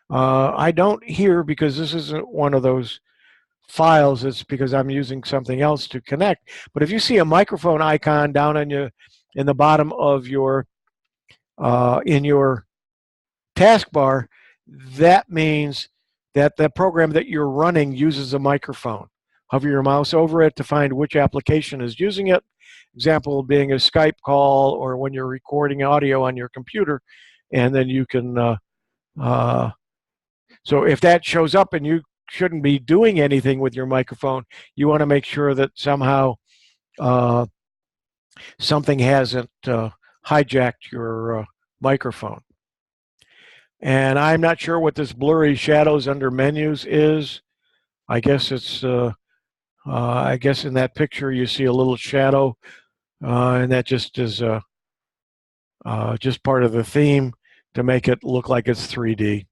I don't here because this isn't one of those files. It's because I'm using something else to connect. But if you see a microphone icon down in the bottom of your in your taskbar, that means that the program that you're running uses a microphone. Hover your mouse over it to find which application is using it. Example being a Skype call, or when you're recording audio on your computer, and then you can. So if that shows up and you shouldn't be doing anything with your microphone, you want to make sure that somehow something hasn't hijacked your microphone. And I'm not sure what this blurry shadows under menus is. I guess it's, I guess in that picture you see a little shadow, and that just is just part of the theme to make it look like it's 3D.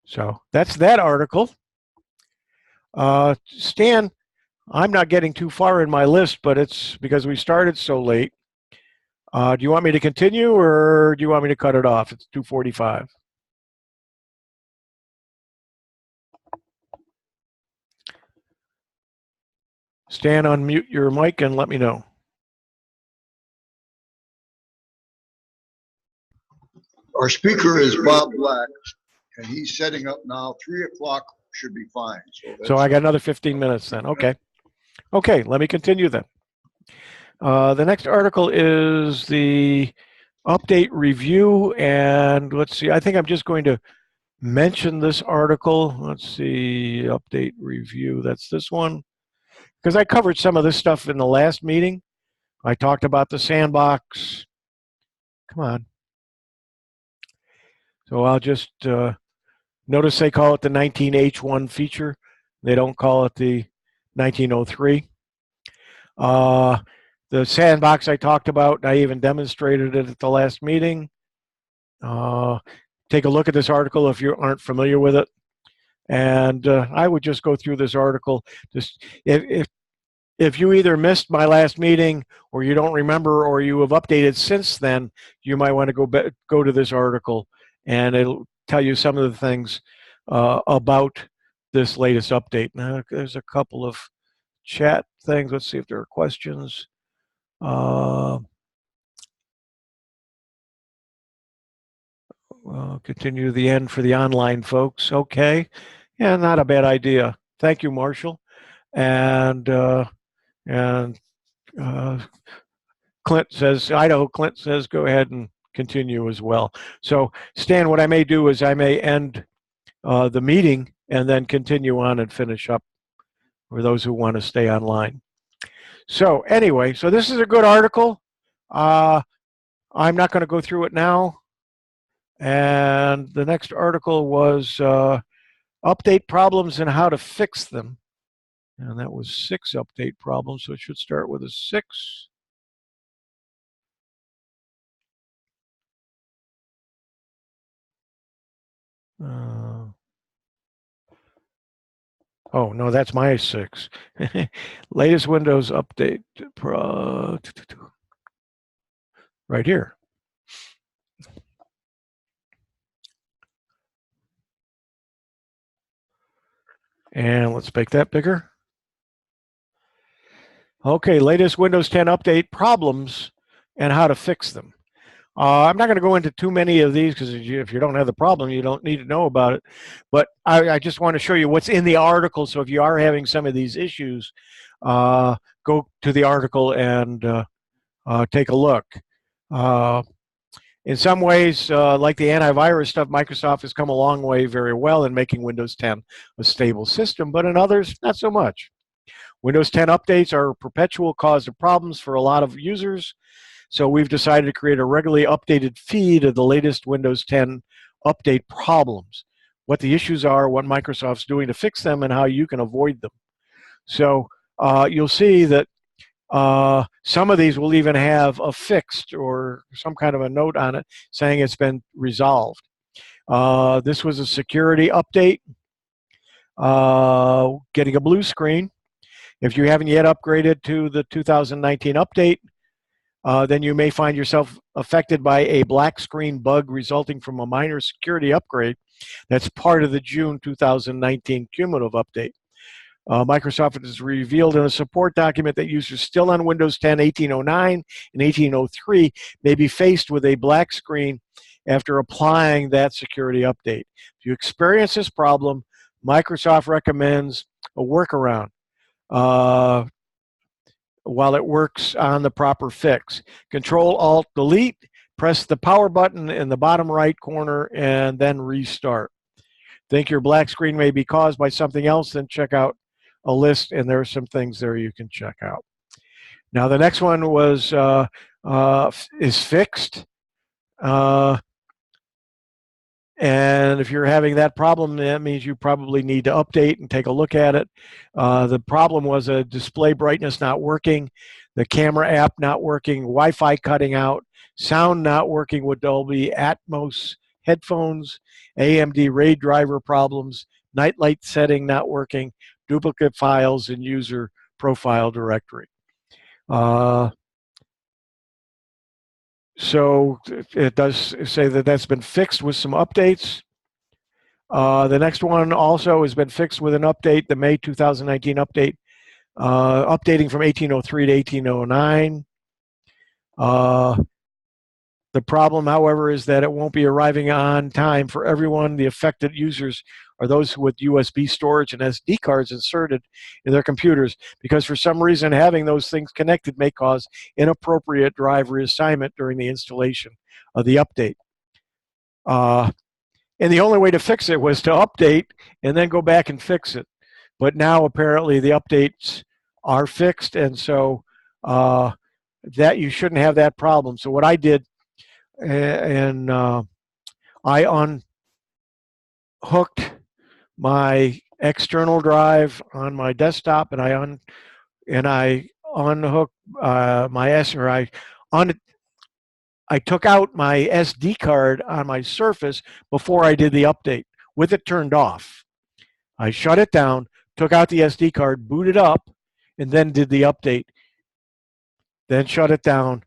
So that's that article. Stan, I'm not getting too far in my list, but it's because we started so late. Do you want me to continue or do you want me to cut it off? It's 2:45. Stan, unmute your mic and let me know. Our speaker is Bob Black, and he's setting up now. 3 o'clock should be fine. So I got another 15 minutes then. Okay. Okay, let me continue then. The next article is the update review, and let's see, I think I'm just going to mention this article. Let's see, update review, that's this one. Because I covered some of this stuff in the last meeting. I talked about the sandbox. Come on. So I'll just notice they call it the 19H1 feature. They don't call it the 1903. The sandbox I talked about, I even demonstrated it at the last meeting. Take a look at this article if you aren't familiar with it. And I would just go through this article. Just if you either missed my last meeting or you don't remember or you have updated since then, you might want to go to this article and it'll tell you some of the things about this latest update. Now, there's a couple of chat things. Let's see if there are questions. Continue to the end for the online folks. Okay. Yeah, not a bad idea. Thank you, Marshall. And Clint says, Idaho Clint says, go ahead and continue as well. So, Stan, what I may do is I may end the meeting and then continue on and finish up for those who want to stay online. So, anyway, so this is a good article. I'm not going to go through it now. And the next article was update problems and how to fix them. And that was 6 update problems, so it should start with a 6. Oh, no, that's my 6. Latest Windows update. Right here. And let's make that bigger. Okay, latest Windows 10 update problems and how to fix them. I'm not going to go into too many of these because if you don't have the problem, you don't need to know about it. But I just want to show you what's in the article. So if you are having some of these issues, go to the article and take a look. In some ways, like the antivirus stuff, Microsoft has come a long way very well in making Windows 10 a stable system, but in others, not so much. Windows 10 updates are a perpetual cause of problems for a lot of users. So we've decided to create a regularly updated feed of the latest Windows 10 update problems, what the issues are, what Microsoft's doing to fix them, and how you can avoid them. So you'll see that some of these will even have a fixed or some kind of a note on it saying it's been resolved. This was a security update, getting a blue screen. If you haven't yet upgraded to the 2019 update, then you may find yourself affected by a black screen bug resulting from a minor security upgrade that's part of the June 2019 cumulative update. Microsoft has revealed in a support document that users still on Windows 10 1809 and 1803 may be faced with a black screen after applying that security update. If you experience this problem, Microsoft recommends a workaround while it works on the proper fix. Control-Alt-Delete, press the power button in the bottom right corner, and then restart. Think your black screen may be caused by something else, then check out a list, and there are some things there you can check out. Now, the next one was is fixed. And if you're having that problem, that means you probably need to update and take a look at it. The problem was a display brightness not working, the camera app not working, Wi-Fi cutting out, sound not working with Dolby Atmos headphones, AMD RAID driver problems, nightlight setting not working, duplicate files in user profile directory. So it does say that that's been fixed with some updates. The next one also has been fixed with an update, the May 2019 update, updating from 1803 to 1809. The problem, however, is that it won't be arriving on time for everyone. The affected users are those with USB storage and SD cards inserted in their computers, because for some reason having those things connected may cause inappropriate drive reassignment during the installation of the update. And the only way to fix it was to update and then go back and fix it. But now apparently the updates are fixed, and so that you shouldn't have that problem. So what I did, and I unhooked my external drive on my desktop, and I unhooked I took out my SD card on my Surface before I did the update with it turned off. I shut it down, took out the SD card, booted up, and then did the update. Then shut it down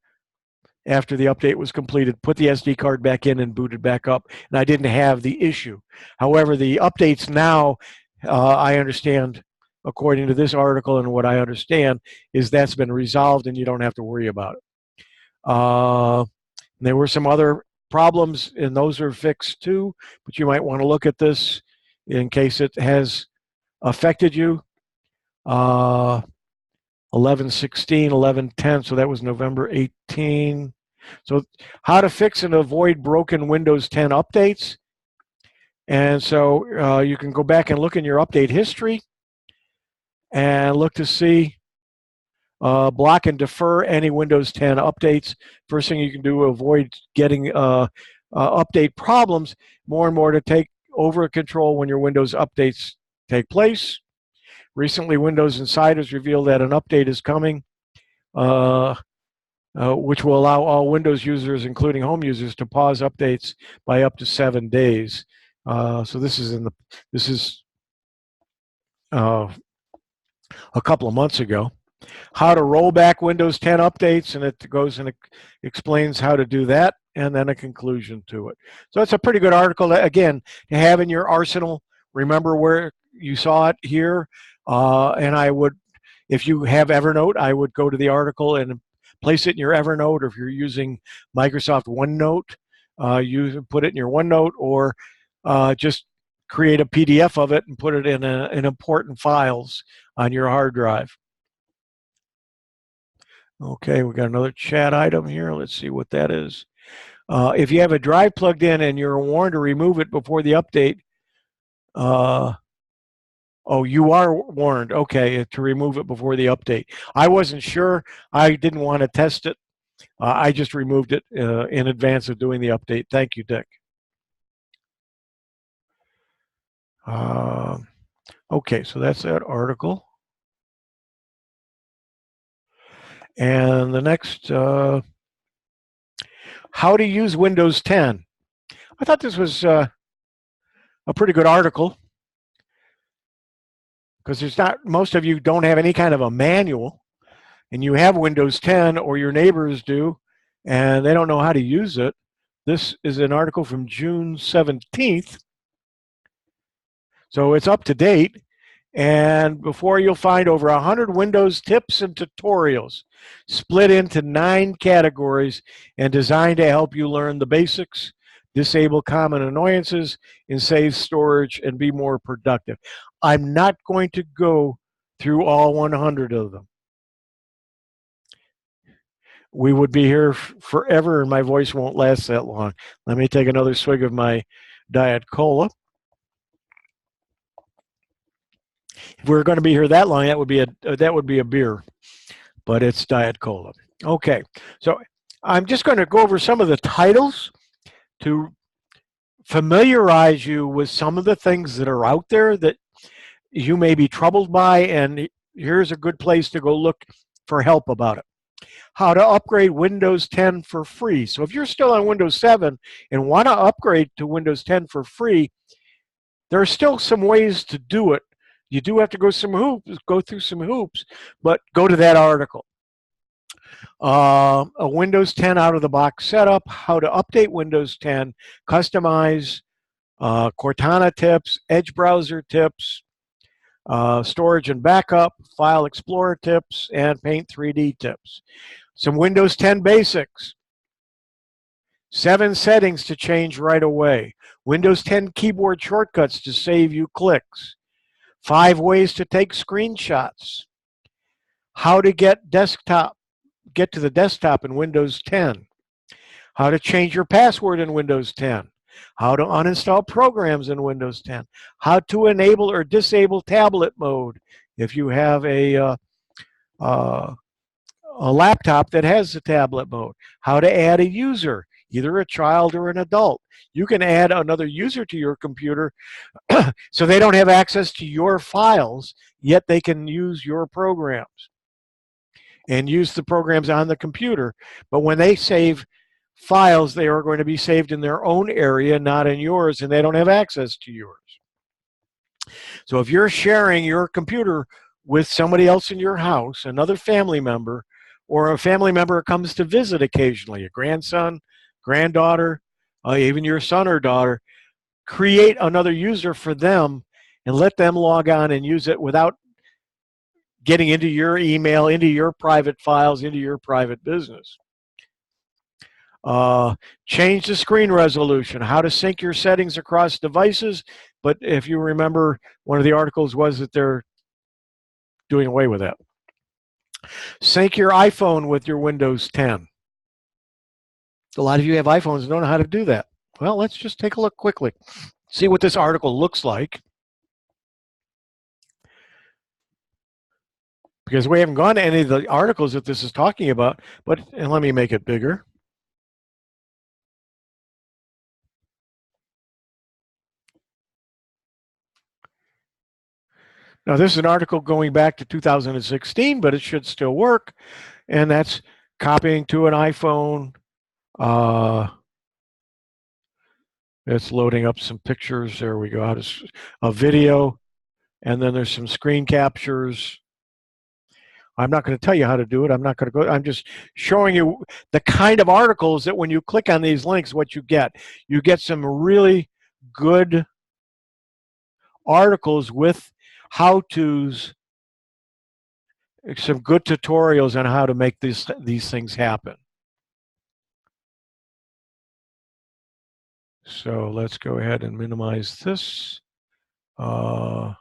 after the update was completed, put the SD card back in and booted back up, and I didn't have the issue. However, the updates now, I understand, according to this article and what I understand, is that's been resolved and you don't have to worry about it. There were some other problems, and those are fixed too, but you might want to look at this in case it has affected you. 11/16, 11/10, so that was November 18. So how to fix and avoid broken Windows 10 updates. And so you can go back and look in your update history and look to see, block and defer any Windows 10 updates. First thing you can do to avoid getting update problems more and more to take over control when your Windows updates take place. Recently, Windows Insiders revealed that an update is coming, which will allow all Windows users, including home users, to pause updates by up to 7 days. So this is a couple of months ago. How to roll back Windows 10 updates, and it goes and explains how to do that, and then a conclusion to it. So it's a pretty good article, again, to have in your arsenal. Remember where you saw it here, and I would, if you have Evernote, I would go to the article and place it in your Evernote, or if you're using Microsoft OneNote, you put it in your OneNote, or just create a PDF of it and put it in important files on your hard drive. Okay, we got another chat item here. Let's see what that is. If you have a drive plugged in and you're warned to remove it before the update, oh, you are warned, okay, to remove it before the update. I wasn't sure. I didn't want to test it. I just removed it in advance of doing the update. Thank you, Dick. Okay, so that's that article. And the next, how to use Windows 10. I thought this was a pretty good article, because there's not, most of you don't have any kind of a manual, and you have Windows 10 or your neighbors do, and they don't know how to use it. This is an article from June 17th. So it's up to date. And before, you'll find over 100 Windows tips and tutorials split into 9 categories and designed to help you learn the basics, disable common annoyances, and save storage and be more productive. I'm not going to go through all 100 of them. We would be here forever, and my voice won't last that long. Let me take another swig of my Diet Cola. If we were going to be here that long, that would be a beer, but it's Diet Cola. Okay, so I'm just going to go over some of the titles to familiarize you with some of the things that are out there that you may be troubled by, and here's a good place to go look for help about it. How to upgrade Windows 10 for free. So if you're still on Windows 7 and want to upgrade to Windows 10 for free, there are still some ways to do it. You do have to go through some hoops, but go to that article. A Windows 10 out-of-the-box setup, how to update Windows 10, customize, Cortana tips, Edge browser tips, storage and backup, File Explorer tips, and Paint 3D tips. Some Windows 10 basics. 7 settings to change right away. Windows 10 keyboard shortcuts to save you clicks. 5 ways to take screenshots. How to get to the desktop in Windows 10. How to change your password in Windows 10. How to uninstall programs in Windows 10. How to enable or disable tablet mode if you have a laptop that has the tablet mode. How to add a user, either a child or an adult. You can add another user to your computer so they don't have access to your files, yet they can use your programs and use the programs on the computer. But when they save files, they are going to be saved in their own area, not in yours, and they don't have access to yours. So if you're sharing your computer with somebody else in your house, another family member, or a family member comes to visit occasionally, a grandson, granddaughter, even your son or daughter, create another user for them and let them log on and use it without getting into your email, into your private files, into your private business. Change the screen resolution, how to sync your settings across devices. But if you remember, one of the articles was that they're doing away with that. Sync your iPhone with your Windows 10. A lot of you have iPhones and don't know how to do that. Well, let's just take a look quickly. See what this article looks like. Because we haven't gone to any of the articles that this is talking about, and let me make it bigger. Now, this is an article going back to 2016, but it should still work, and that's copying to an iPhone. It's loading up some pictures. There we go. A video, and then there's some screen captures. I'm not going to tell you how to do it. I'm not going to go. I'm just showing you the kind of articles that when you click on these links, what you get. You get some really good articles with how-tos, some good tutorials on how to make these things happen. So let's go ahead and minimize this. And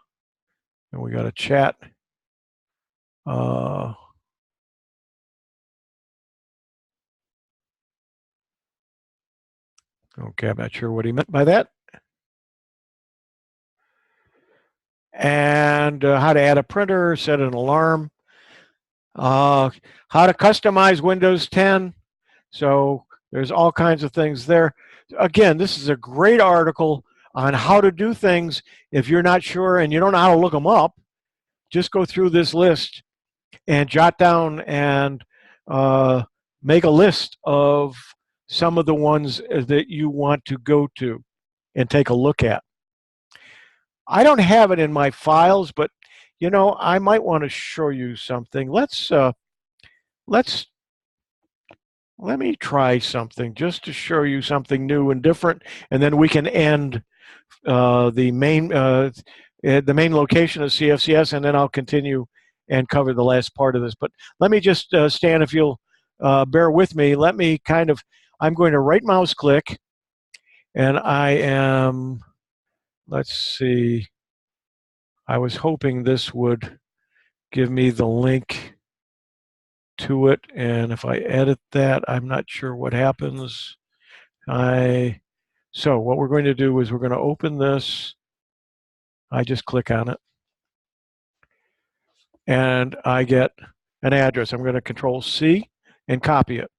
we got a chat. Okay, I'm not sure what he meant by that. And how to add a printer, set an alarm. How to customize Windows 10. So there's all kinds of things there. Again, this is a great article on how to do things. If you're not sure and you don't know how to look them up, just go through this list and jot down and make a list of some of the ones that you want to go to and take a look at. I don't have it in my files, but you know, I might want to show you something. Let me try something just to show you something new and different, and then we can end the main location of CFCS, and then I'll continue and cover the last part of this. But let me just, Stan, if you'll bear with me, I'm going to right mouse click, and let's see, I was hoping this would give me the link to it, and if I edit that, I'm not sure what happens. So what we're going to do is we're going to open this. I just click on it, and I get an address. I'm going to Control-C and copy it.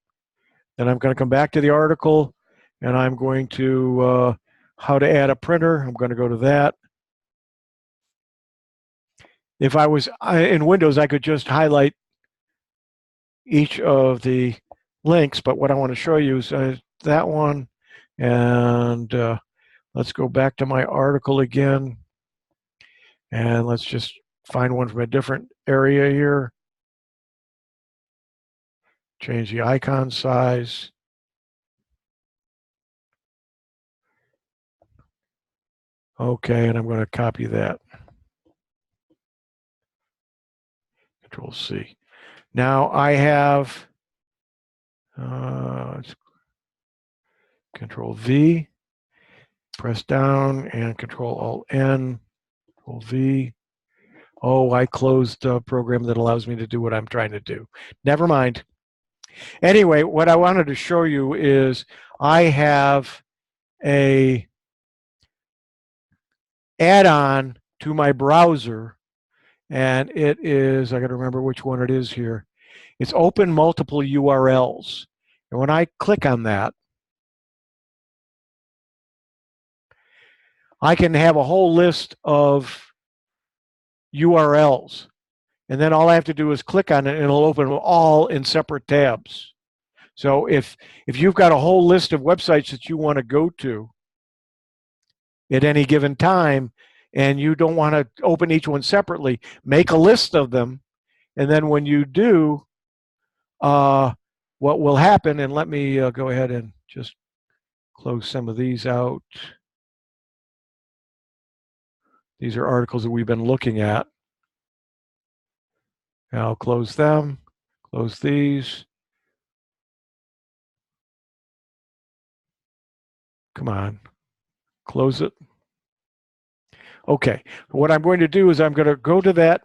Then I'm going to come back to the article, and I'm going to how to add a printer. I'm going to go to that. If I was in Windows, I could just highlight each of the links, but what I want to show you is that one, and let's go back to my article again, and let's just find one from a different area here. Change the icon size. Okay, and I'm going to copy that. Control C. Now I have Control V, press down, and Control Alt N, Control V. Oh, I closed a program that allows me to do what I'm trying to do. Never mind. Anyway, what I wanted to show you is I have a add-on to my browser, and it is, I got to remember which one it is here. It's open multiple URLs. And when I click on that, I can have a whole list of URLs. And then all I have to do is click on it and it'll open them all in separate tabs. So if you've got a whole list of websites that you want to go to at any given time and you don't want to open each one separately, make a list of them. And then when you do, what will happen, and let me go ahead and just close some of these out. These are articles that we've been looking at. I'll close them, close these. Come on, close it. Okay, what I'm going to do is I'm going to go to that,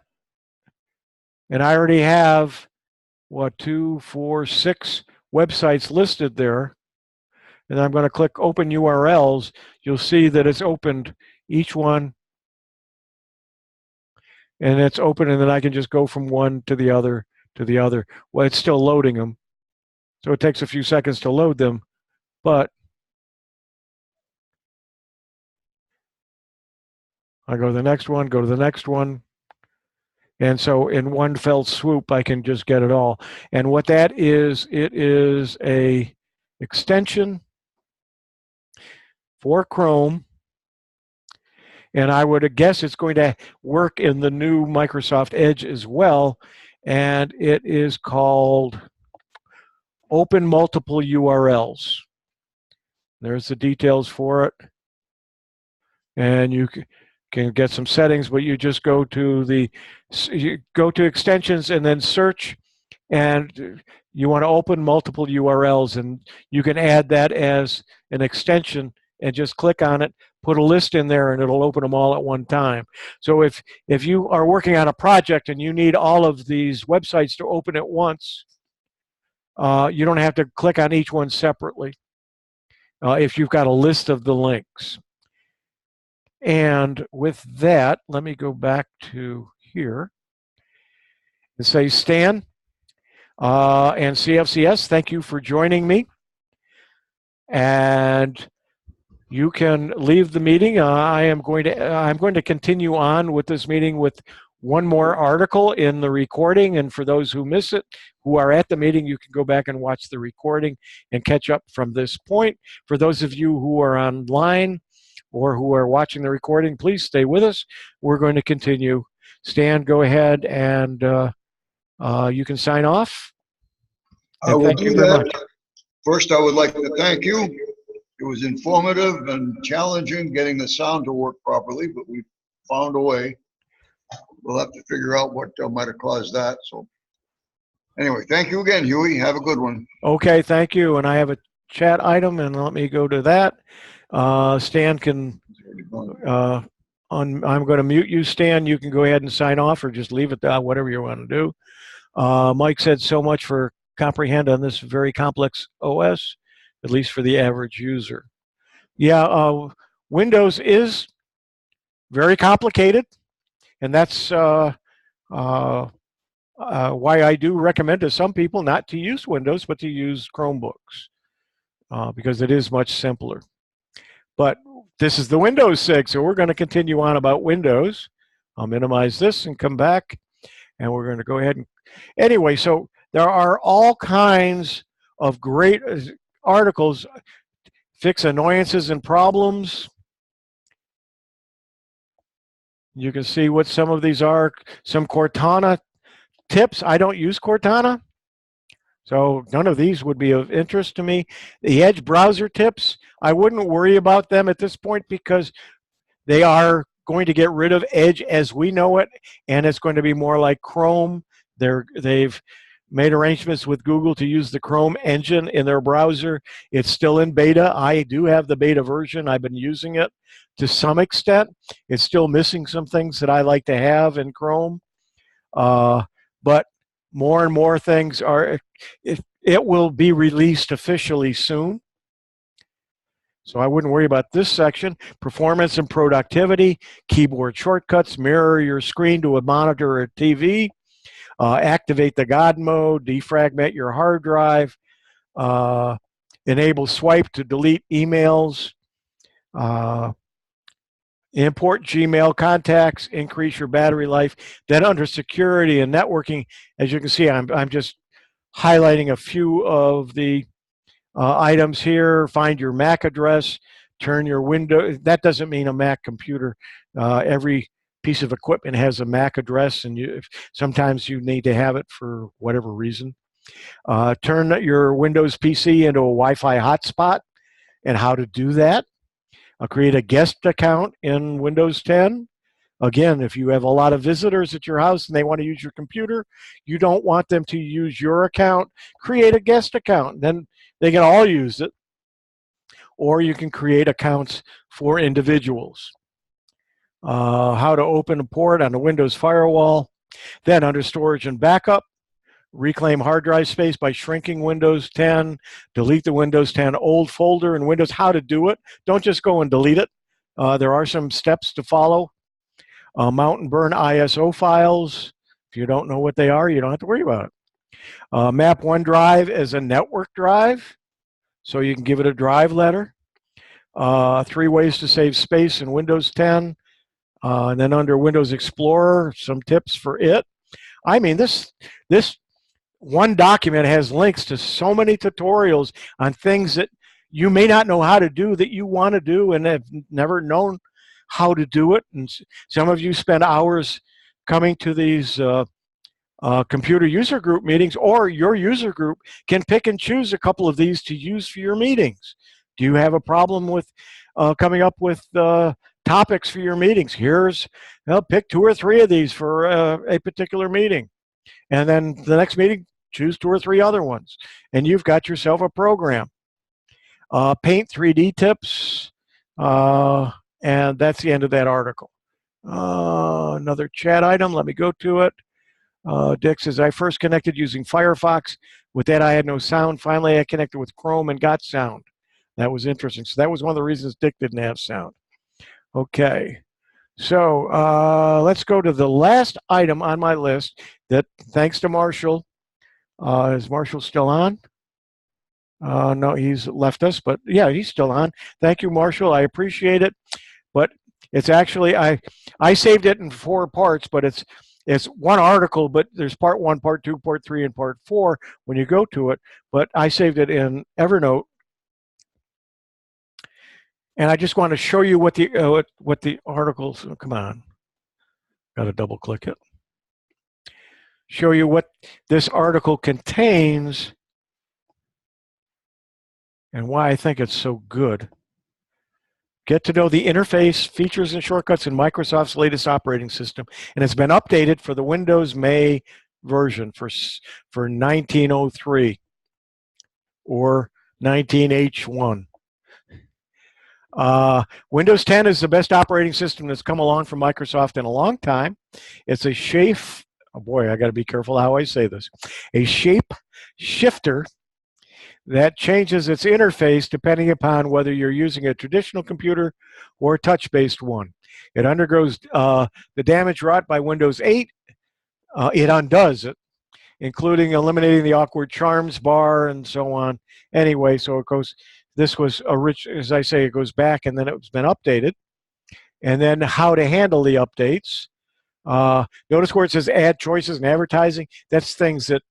and I already have, what, 2, 4, 6 websites listed there. And I'm going to click Open URLs. You'll see that it's opened each one, and it's open, and then I can just go from one to the other to the other. Well, it's still loading them, so it takes a few seconds to load them, but I go to the next one, go to the next one. And so in one fell swoop, I can just get it all. And what that is, it is a extension for Chrome. And I would guess it's going to work in the new Microsoft Edge as well. And it is called Open Multiple URLs. There's the details for it. And you can get some settings, but you just go to extensions and then search, and you want to open multiple URLs, and you can add that as an extension and just click on it, put a list in there, and it'll open them all at one time. So if you are working on a project and you need all of these websites to open at once, you don't have to click on each one separately if you've got a list of the links. And with that, let me go back to here and say, Stan and CFCS, thank you for joining me. And you can leave the meeting. I'm going to continue on with this meeting with one more article in the recording. And for those who miss it, who are at the meeting, you can go back and watch the recording and catch up from this point. For those of you who are online or who are watching the recording, please stay with us. We're going to continue. Stan, go ahead and you can sign off. I will do that. First, I would like to thank you. It was informative and challenging getting the sound to work properly, but we found a way. We'll have to figure out what might have caused that. So anyway, thank you again, Huey. Have a good one. Okay, thank you. And I have a chat item, and let me go to that. Stan can, I'm going to mute you, Stan. You can go ahead and sign off or just leave it there, whatever you want to do. Mike said so much for comprehend on this very complex OS, at least for the average user. Yeah, Windows is very complicated, and that's why I do recommend to some people not to use Windows, but to use Chromebooks, because it is much simpler. But this is the Windows SIG, so we're going to continue on about Windows. I'll minimize this and come back, and we're going to go ahead and anyway, so there are all kinds of great articles. Fix annoyances and problems. You can see what some of these are. Some Cortana tips. I don't use Cortana, So none of these would be of interest to me. The Edge browser tips, I wouldn't worry about them at this point because they are going to get rid of Edge as we know it, and it's going to be more like Chrome. They've made arrangements with Google to use the Chrome engine in their browser. It's still in beta. I do have the beta version. I've been using it to some extent. It's still missing some things that I like to have in Chrome. But more and more things are, it will be released officially soon. So I wouldn't worry about this section. Performance and productivity, keyboard shortcuts, mirror your screen to a monitor or TV, activate the God mode, defragment your hard drive, enable swipe to delete emails, import Gmail contacts, increase your battery life. Then under security and networking, as you can see, I'm just highlighting a few of the items here. Find your MAC address, turn your window. That doesn't mean a Mac computer. Every piece of equipment has a MAC address, and sometimes you need to have it for whatever reason. Turn your Windows PC into a Wi-Fi hotspot, and how to do that. Create a guest account in Windows 10. Again, if you have a lot of visitors at your house and they want to use your computer, you don't want them to use your account, create a guest account. Then they can all use it. Or you can create accounts for individuals. How to open a port on the Windows firewall. Then under storage and backup, reclaim hard drive space by shrinking Windows 10, delete the Windows 10 old folder in Windows. How to do it. Don't just go and delete it. There are some steps to follow. Mount and burn ISO files. If you don't know what they are, you don't have to worry about it. Map OneDrive as a network drive, so you can give it a drive letter. 3 ways to save space in Windows 10. And then under Windows Explorer, some tips for it. I mean, this one document has links to so many tutorials on things that you may not know how to do that you want to do and have never known how to do it. And some of you spend hours coming to these computer user group meetings, or your user group can pick and choose a couple of these to use for your meetings. Do you have a problem with coming up with topics for your meetings? Pick 2 or 3 of these for a particular meeting. And then the next meeting, choose 2 or 3 other ones. And you've got yourself a program. Paint 3D tips. And that's the end of that article. Another chat item. Let me go to it. Dick says, I first connected using Firefox. With that, I had no sound. Finally, I connected with Chrome and got sound. That was interesting. So that was one of the reasons Dick didn't have sound. Okay. So let's go to the last item on my list that, thanks to Marshall, is Marshall still on? No, he's left us, but yeah, he's still on. Thank you, Marshall. I appreciate it. But it's actually, I saved it in 4 parts, but it's one article, but there's part 1, part 2, part 3, and part 4 when you go to it. But I saved it in Evernote. And I just want to show you what the articles, come on, got to double click it. Show you what this article contains and why I think it's so good. Get to know the interface, features, and shortcuts in Microsoft's latest operating system. And it's been updated for the Windows May version for 1903 or 19H1. Windows 10 is the best operating system that's come along from Microsoft in a long time. It's a oh boy, I got to be careful how I say this. A shape shifter that changes its interface depending upon whether you're using a traditional computer or a touch-based one. It undergoes the damage wrought by Windows 8. It undoes it, including eliminating the awkward charms bar and so on. Anyway, so it goes. This was a rich, as I say, it goes back and then it's been updated. And then how to handle the updates. Notice where it says add choices and advertising. That's things that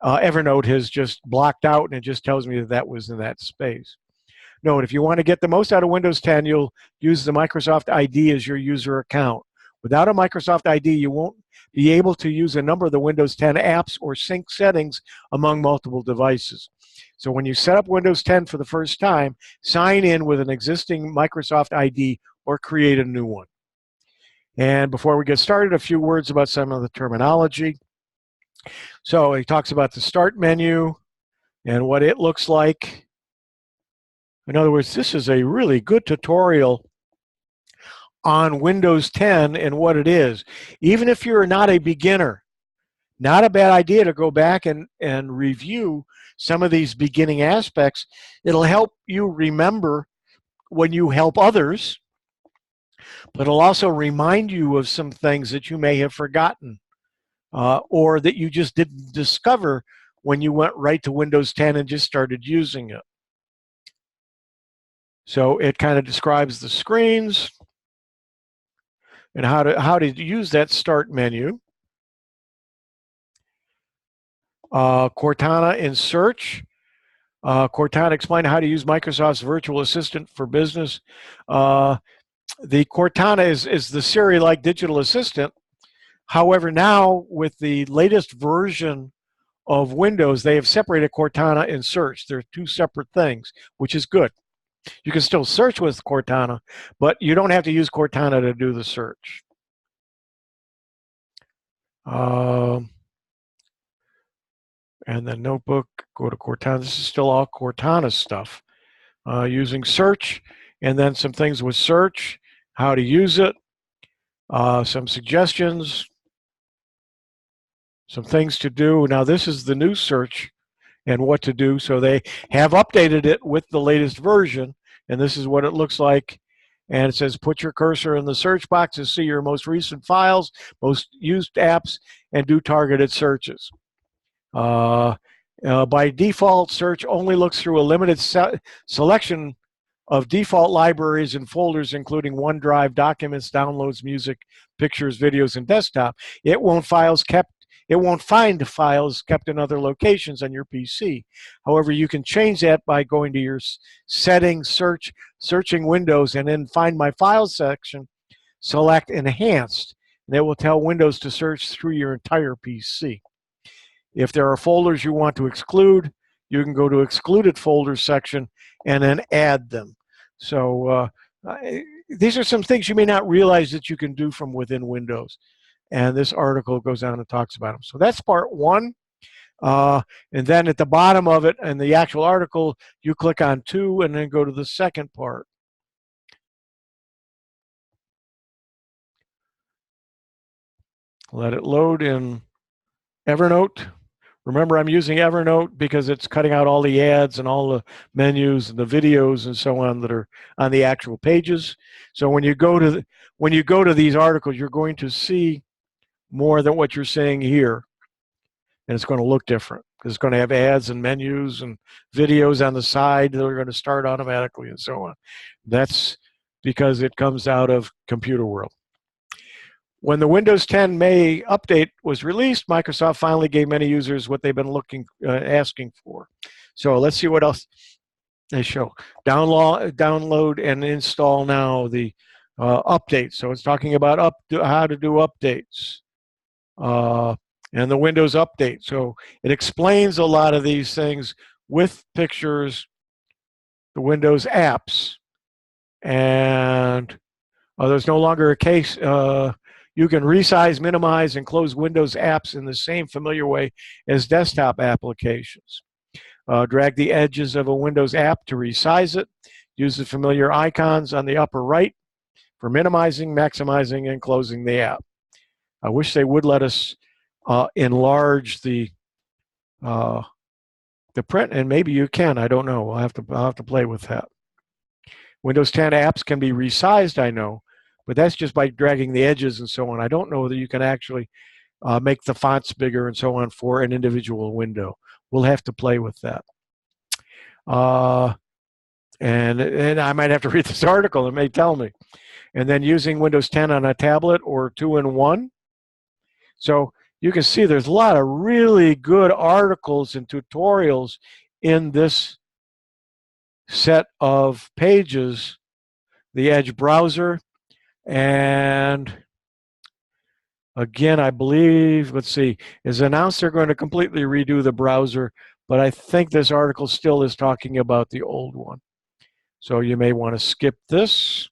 Evernote has just blocked out, and it just tells me that that was in that space. Note, if you want to get the most out of Windows 10, you'll use the Microsoft ID as your user account. Without a Microsoft ID, you won't be able to use a number of the Windows 10 apps or sync settings among multiple devices. So when you set up Windows 10 for the first time, sign in with an existing Microsoft ID or create a new one. And before we get started, a few words about some of the terminology. So he talks about the Start menu and what it looks like. In other words, this is a really good tutorial on Windows 10 and what it is. Even if you're not a beginner, not a bad idea to go back and review some of these beginning aspects. It'll help you remember when you help others, but it'll also remind you of some things that you may have forgotten or that you just didn't discover when you went right to Windows 10 and just started using it. So it kind of describes the screens and how to use that Start menu. Cortana in search. Cortana explained how to use Microsoft's virtual assistant for business. The Cortana is the Siri-like digital assistant. However, now with the latest version of Windows, they have separated Cortana and search. They're two separate things, which is good. You can still search with Cortana, but you don't have to use Cortana to do the search. And then Notebook, go to Cortana. This is still all Cortana stuff. Using search, and then some things with search, how to use it, some suggestions, some things to do. Now this is the new search and what to do. So they have updated it with the latest version, and this is what it looks like. And it says, put your cursor in the search box to see your most recent files, most used apps, and do targeted searches. By default, search only looks through a limited selection of default libraries and folders, including OneDrive, documents, downloads, music, pictures, videos, and desktop. It won't find files kept in other locations on your PC. However, you can change that by going to your settings, searching Windows, and then Find My Files section, select Enhanced, and it will tell Windows to search through your entire PC. If there are folders you want to exclude, you can go to Excluded Folders section and then add them. So these are some things you may not realize that you can do from within Windows. And this article goes on and talks about them. So that's part one. And then at the bottom of it, in the actual article, you click on 2 and then go to the second part. Let it load in Evernote. Remember, I'm using Evernote because it's cutting out all the ads and all the menus and the videos and so on that are on the actual pages. So when you go to these articles, you're going to see more than what you're seeing here, and it's going to look different because it's going to have ads and menus and videos on the side that are going to start automatically and so on. That's because it comes out of Computer World. When the Windows 10 May update was released, Microsoft finally gave many users what they've been asking for. So let's see what else they show. Download and install now the update. So it's talking about how to do updates and the Windows update. So it explains a lot of these things with pictures, the Windows apps, and there's no longer a case. You can resize, minimize, and close Windows apps in the same familiar way as desktop applications. Drag the edges of a Windows app to resize it. Use the familiar icons on the upper right for minimizing, maximizing, and closing the app. I wish they would let us enlarge the print, and maybe you can. I don't know. I'll have to play with that. Windows 10 apps can be resized, I know, but that's just by dragging the edges and so on. I don't know that you can actually make the fonts bigger and so on for an individual window. We'll have to play with that. And I might have to read this article. It may tell me. And then using Windows 10 on a tablet or 2-in-1. So you can see there's a lot of really good articles and tutorials in this set of pages. The Edge browser, and Again, I believe, let's see, is announced they're going to completely redo the browser, but I think this article still is talking about the old one. So you may want to skip this.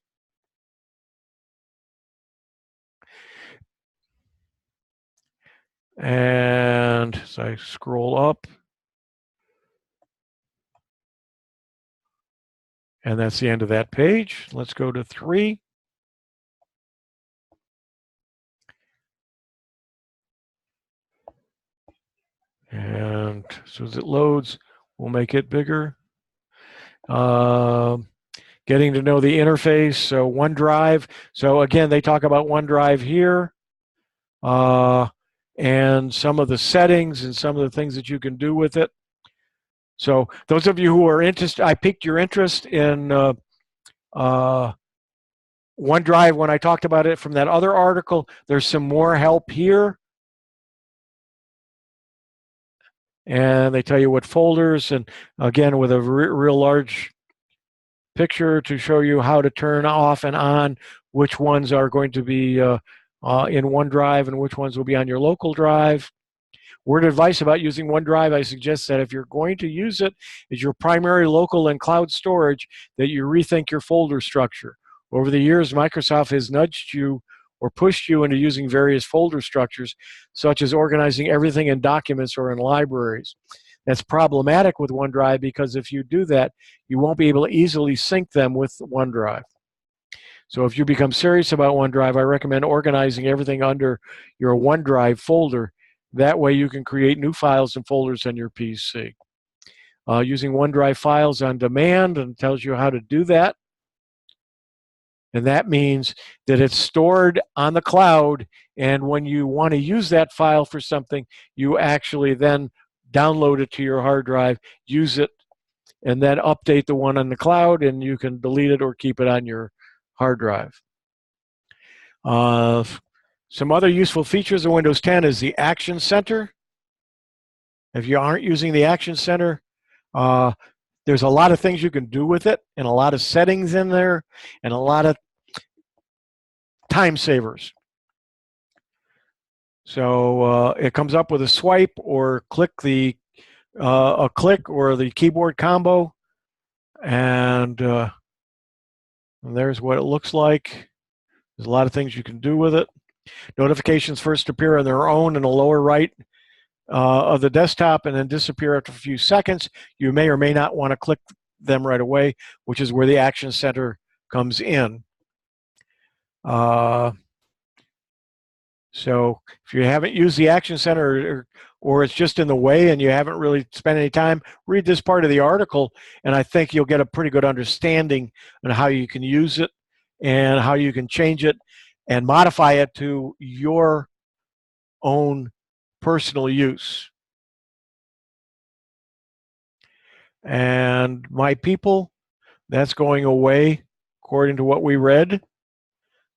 And as I scroll up, and that's the end of that page. Let's go to 3. And as soon as it loads, we'll make it bigger. Getting to know the interface, so OneDrive. So again, they talk about OneDrive here, and some of the settings and some of the things that you can do with it. So those of you who are interested, I piqued your interest in OneDrive when I talked about it from that other article. There's some more help here. And they tell you what folders, and again, with a real large picture to show you how to turn off and on which ones are going to be in OneDrive and which ones will be on your local drive. Word advice about using OneDrive, I suggest that if you're going to use it as your primary local and cloud storage, that you rethink your folder structure. Over the years, Microsoft has nudged you or pushed you into using various folder structures, such as organizing everything in documents or in libraries. That's problematic with OneDrive because if you do that, you won't be able to easily sync them with OneDrive. So if you become serious about OneDrive, I recommend organizing everything under your OneDrive folder. That way you can create new files and folders on your PC. Using OneDrive files on demand, and tells you how to do that. And that means that it's stored on the cloud, and when you want to use that file for something, you actually then download it to your hard drive, use it, and then update the one on the cloud, and you can delete it or keep it on your hard drive. Some other useful features of Windows 10 is the Action Center. If you aren't using the Action Center, there's a lot of things you can do with it, and a lot of settings in there, and a lot of time savers. So it comes up with a swipe or click a click or the keyboard combo, and there's what it looks like. There's a lot of things you can do with it. Notifications first appear on their own in the lower right of the desktop and then disappear after a few seconds. You may or may not want to click them right away, which is where the Action Center comes in. So if you haven't used the Action Center or it's just in the way and you haven't really spent any time, read this part of the article, and I think you'll get a pretty good understanding on how you can use it and how you can change it and modify it to your own personal use. And my people, that's going away according to what we read.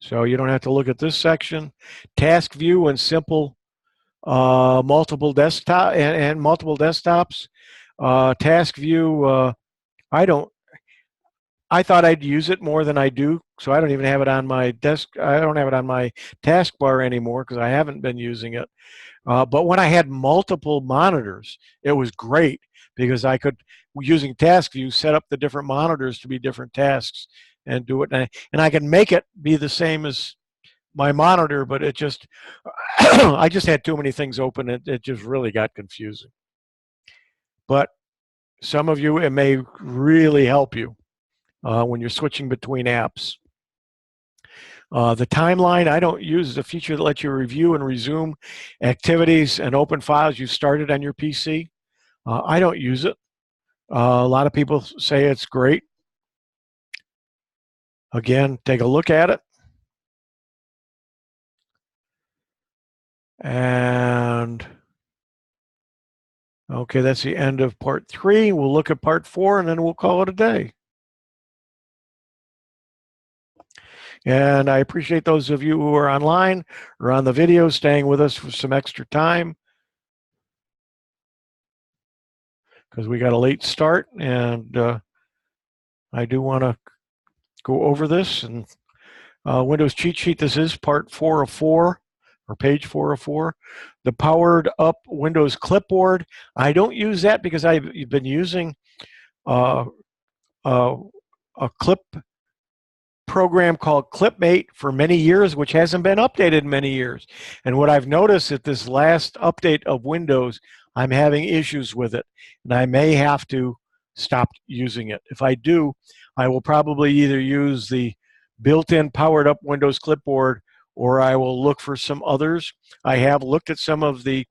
So you don't have to look at this section. Task view and simple multiple desktop and multiple desktops. Task view, I thought I'd use it more than I do, so I don't even have it on my desk. I don't have it on my taskbar anymore because I haven't been using it. But when I had multiple monitors, it was great because I could, using task view, set up the different monitors to be different tasks and do it. And I can make it be the same as my monitor, but it just, I just had too many things open. It just really got confusing. But some of you, it may really help you when you're switching between apps. The timeline, I don't use the feature that lets you review and resume activities and open files you've started on your PC. I don't use it. A lot of people say it's great. Again, take a look at it. And okay, that's the end of part 3. We'll look at part 4 and then we'll call it a day. And I appreciate those of you who are online or on the video staying with us for some extra time, because we got a late start, and I do want to go over this. And Windows cheat sheet, this is part 4 of 4, or page 404. The powered up Windows clipboard. I don't use that because I've been using a clip program called Clipmate for many years, which hasn't been updated in many years. And what I've noticed at this last update of Windows, I'm having issues with it, and I may have to stop using it. If I do, I will probably either use the built-in powered up Windows clipboard, or I will look for some others. I have looked at some of the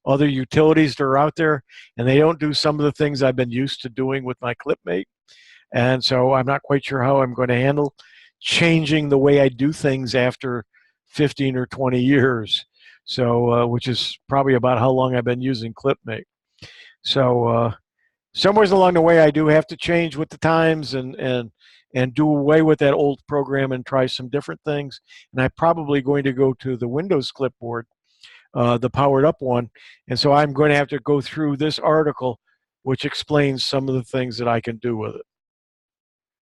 other utilities that are out there, and they don't do some of the things I've been used to doing with my Clipmate. And so I'm not quite sure how I'm going to handle changing the way I do things after 15 or 20 years. So, which is probably about how long I've been using Clipmate. So, somewhere along the way, I do have to change with the times and do away with that old program and try some different things. And I'm probably going to go to the Windows clipboard, the powered up one. And so I'm going to have to go through this article, which explains some of the things that I can do with it.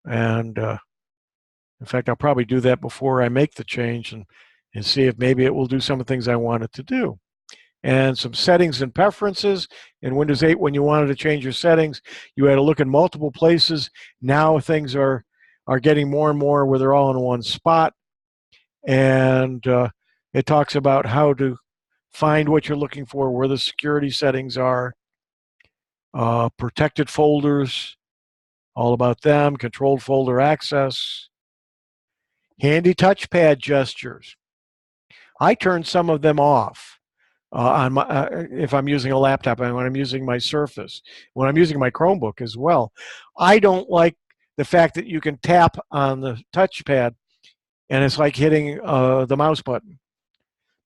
And in fact, I'll probably do that before I make the change and see if maybe it will do some of the things I want it to do. And some settings and preferences. In Windows 8, when you wanted to change your settings, you had to look in multiple places. Now things are getting more and more where they're all in one spot. And it talks about how to find what you're looking for, where the security settings are, protected folders, all about them, controlled folder access, handy touchpad gestures. I turn some of them off on my if I'm using a laptop and when I'm using my Surface, when I'm using my Chromebook as well. I don't like the fact that you can tap on the touchpad and it's like hitting the mouse button,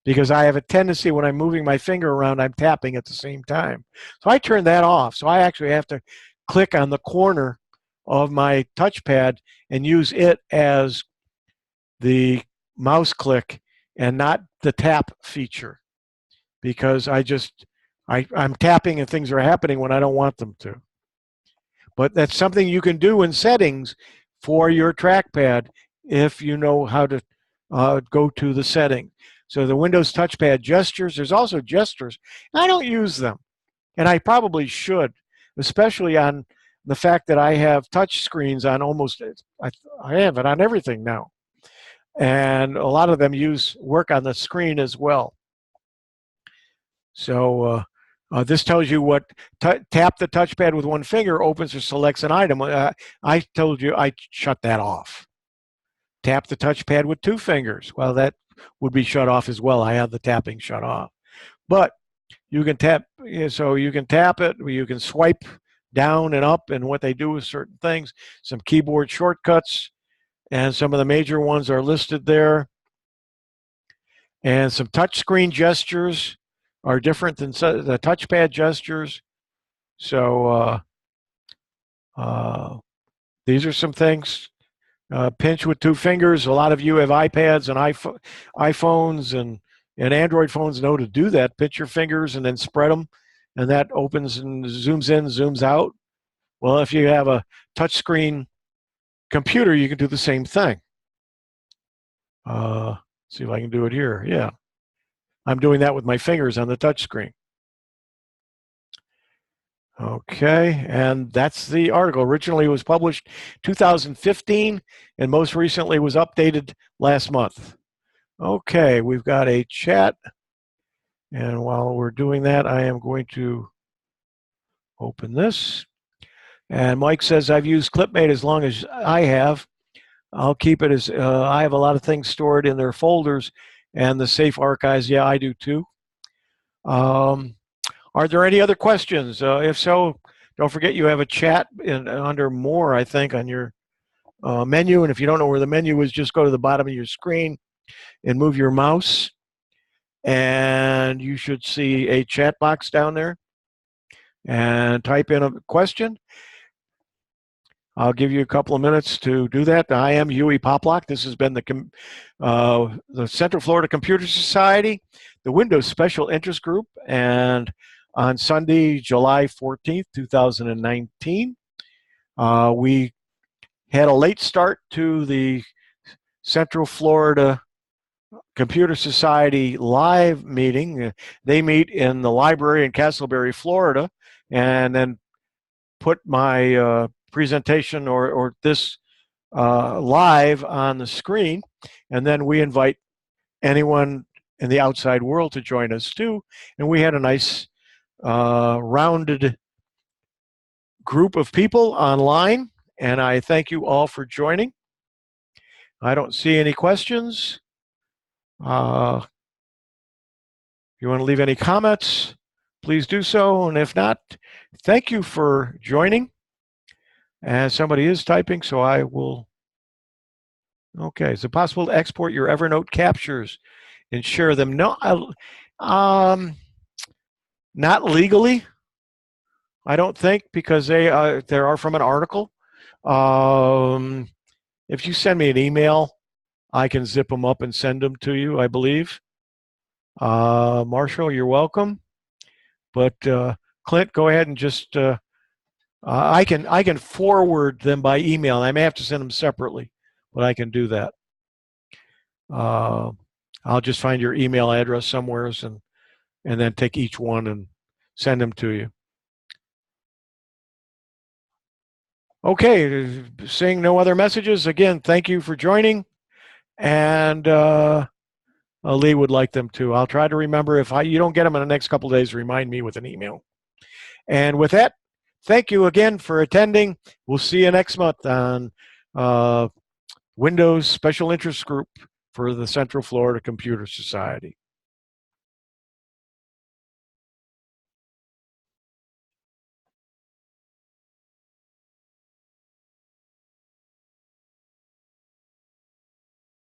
because I have a tendency when I'm moving my finger around, I'm tapping at the same time. So I turn that off. So I actually have to click on the corner of my touchpad and use it as the mouse click and not the tap feature, because I'm tapping and things are happening when I don't want them to. But that's something you can do in settings for your trackpad if you know how to go to the setting. So the Windows touchpad gestures, there's also gestures. I don't use them, and I probably should, especially on the fact that I have touch screens on almost, I have it on everything now. And a lot of them work on the screen as well. So this tells you what tap the touchpad with one finger opens or selects an item. I told you I shut that off. Tap the touchpad with two fingers. Well, that would be shut off as well. I have the tapping shut off. But you can tap, so you can tap it, you can swipe down and up, and what they do is certain things. Some keyboard shortcuts, and some of the major ones are listed there. And some touchscreen gestures are different than the touchpad gestures. So these are some things. Pinch with two fingers. A lot of you have iPads and iPhones and Android phones know to do that. Pinch your fingers and then spread them, and that opens and zooms in, zooms out. Well, if you have a touchscreen computer, you can do the same thing. See if I can do it here. Yeah. I'm doing that with my fingers on the touchscreen. Okay, and that's the article. Originally it was published 2015, and most recently was updated last month. Okay, we've got a chat, and while we're doing that, I am going to open this. And Mike says, I've used Clipmate as long as I have. I'll keep it as, I have a lot of things stored in their folders and the safe archives. Yeah, I do too. Are there any other questions? If so, don't forget you have a chat under More, I think, on your menu. And if you don't know where the menu is, just go to the bottom of your screen and move your mouse. And you should see a chat box down there. And type in a question. I'll give you a couple of minutes to do that. I am Huey Poplock. This has been the Central Florida Computer Society, the Windows Special Interest Group, and on Sunday, July 14th, 2019, we had a late start to the Central Florida Computer Society live meeting. They meet in the library in Castleberry, Florida, and then put my presentation or this live on the screen, and then we invite anyone in the outside world to join us too. And we had a nice rounded group of people online, and I thank you all for joining. I don't see any questions. If you want to leave any comments, please do so. And if not, thank you for joining. And somebody is typing, so I will. Okay, is it possible to export your Evernote captures and share them? No, not legally. I don't think, because they are from an article. If you send me an email, I can zip them up and send them to you, I believe. Marshall, you're welcome. But Clint, go ahead and just I can forward them by email. I may have to send them separately, but I can do that. I'll just find your email address somewheres and then take each one and send them to you. Okay, seeing no other messages, again, thank you for joining. And Lee would like them too. I'll try to remember. If you don't get them in the next couple of days, remind me with an email. And with that, thank you again for attending. We'll see you next month on Windows Special Interest Group for the Central Florida Computer Society.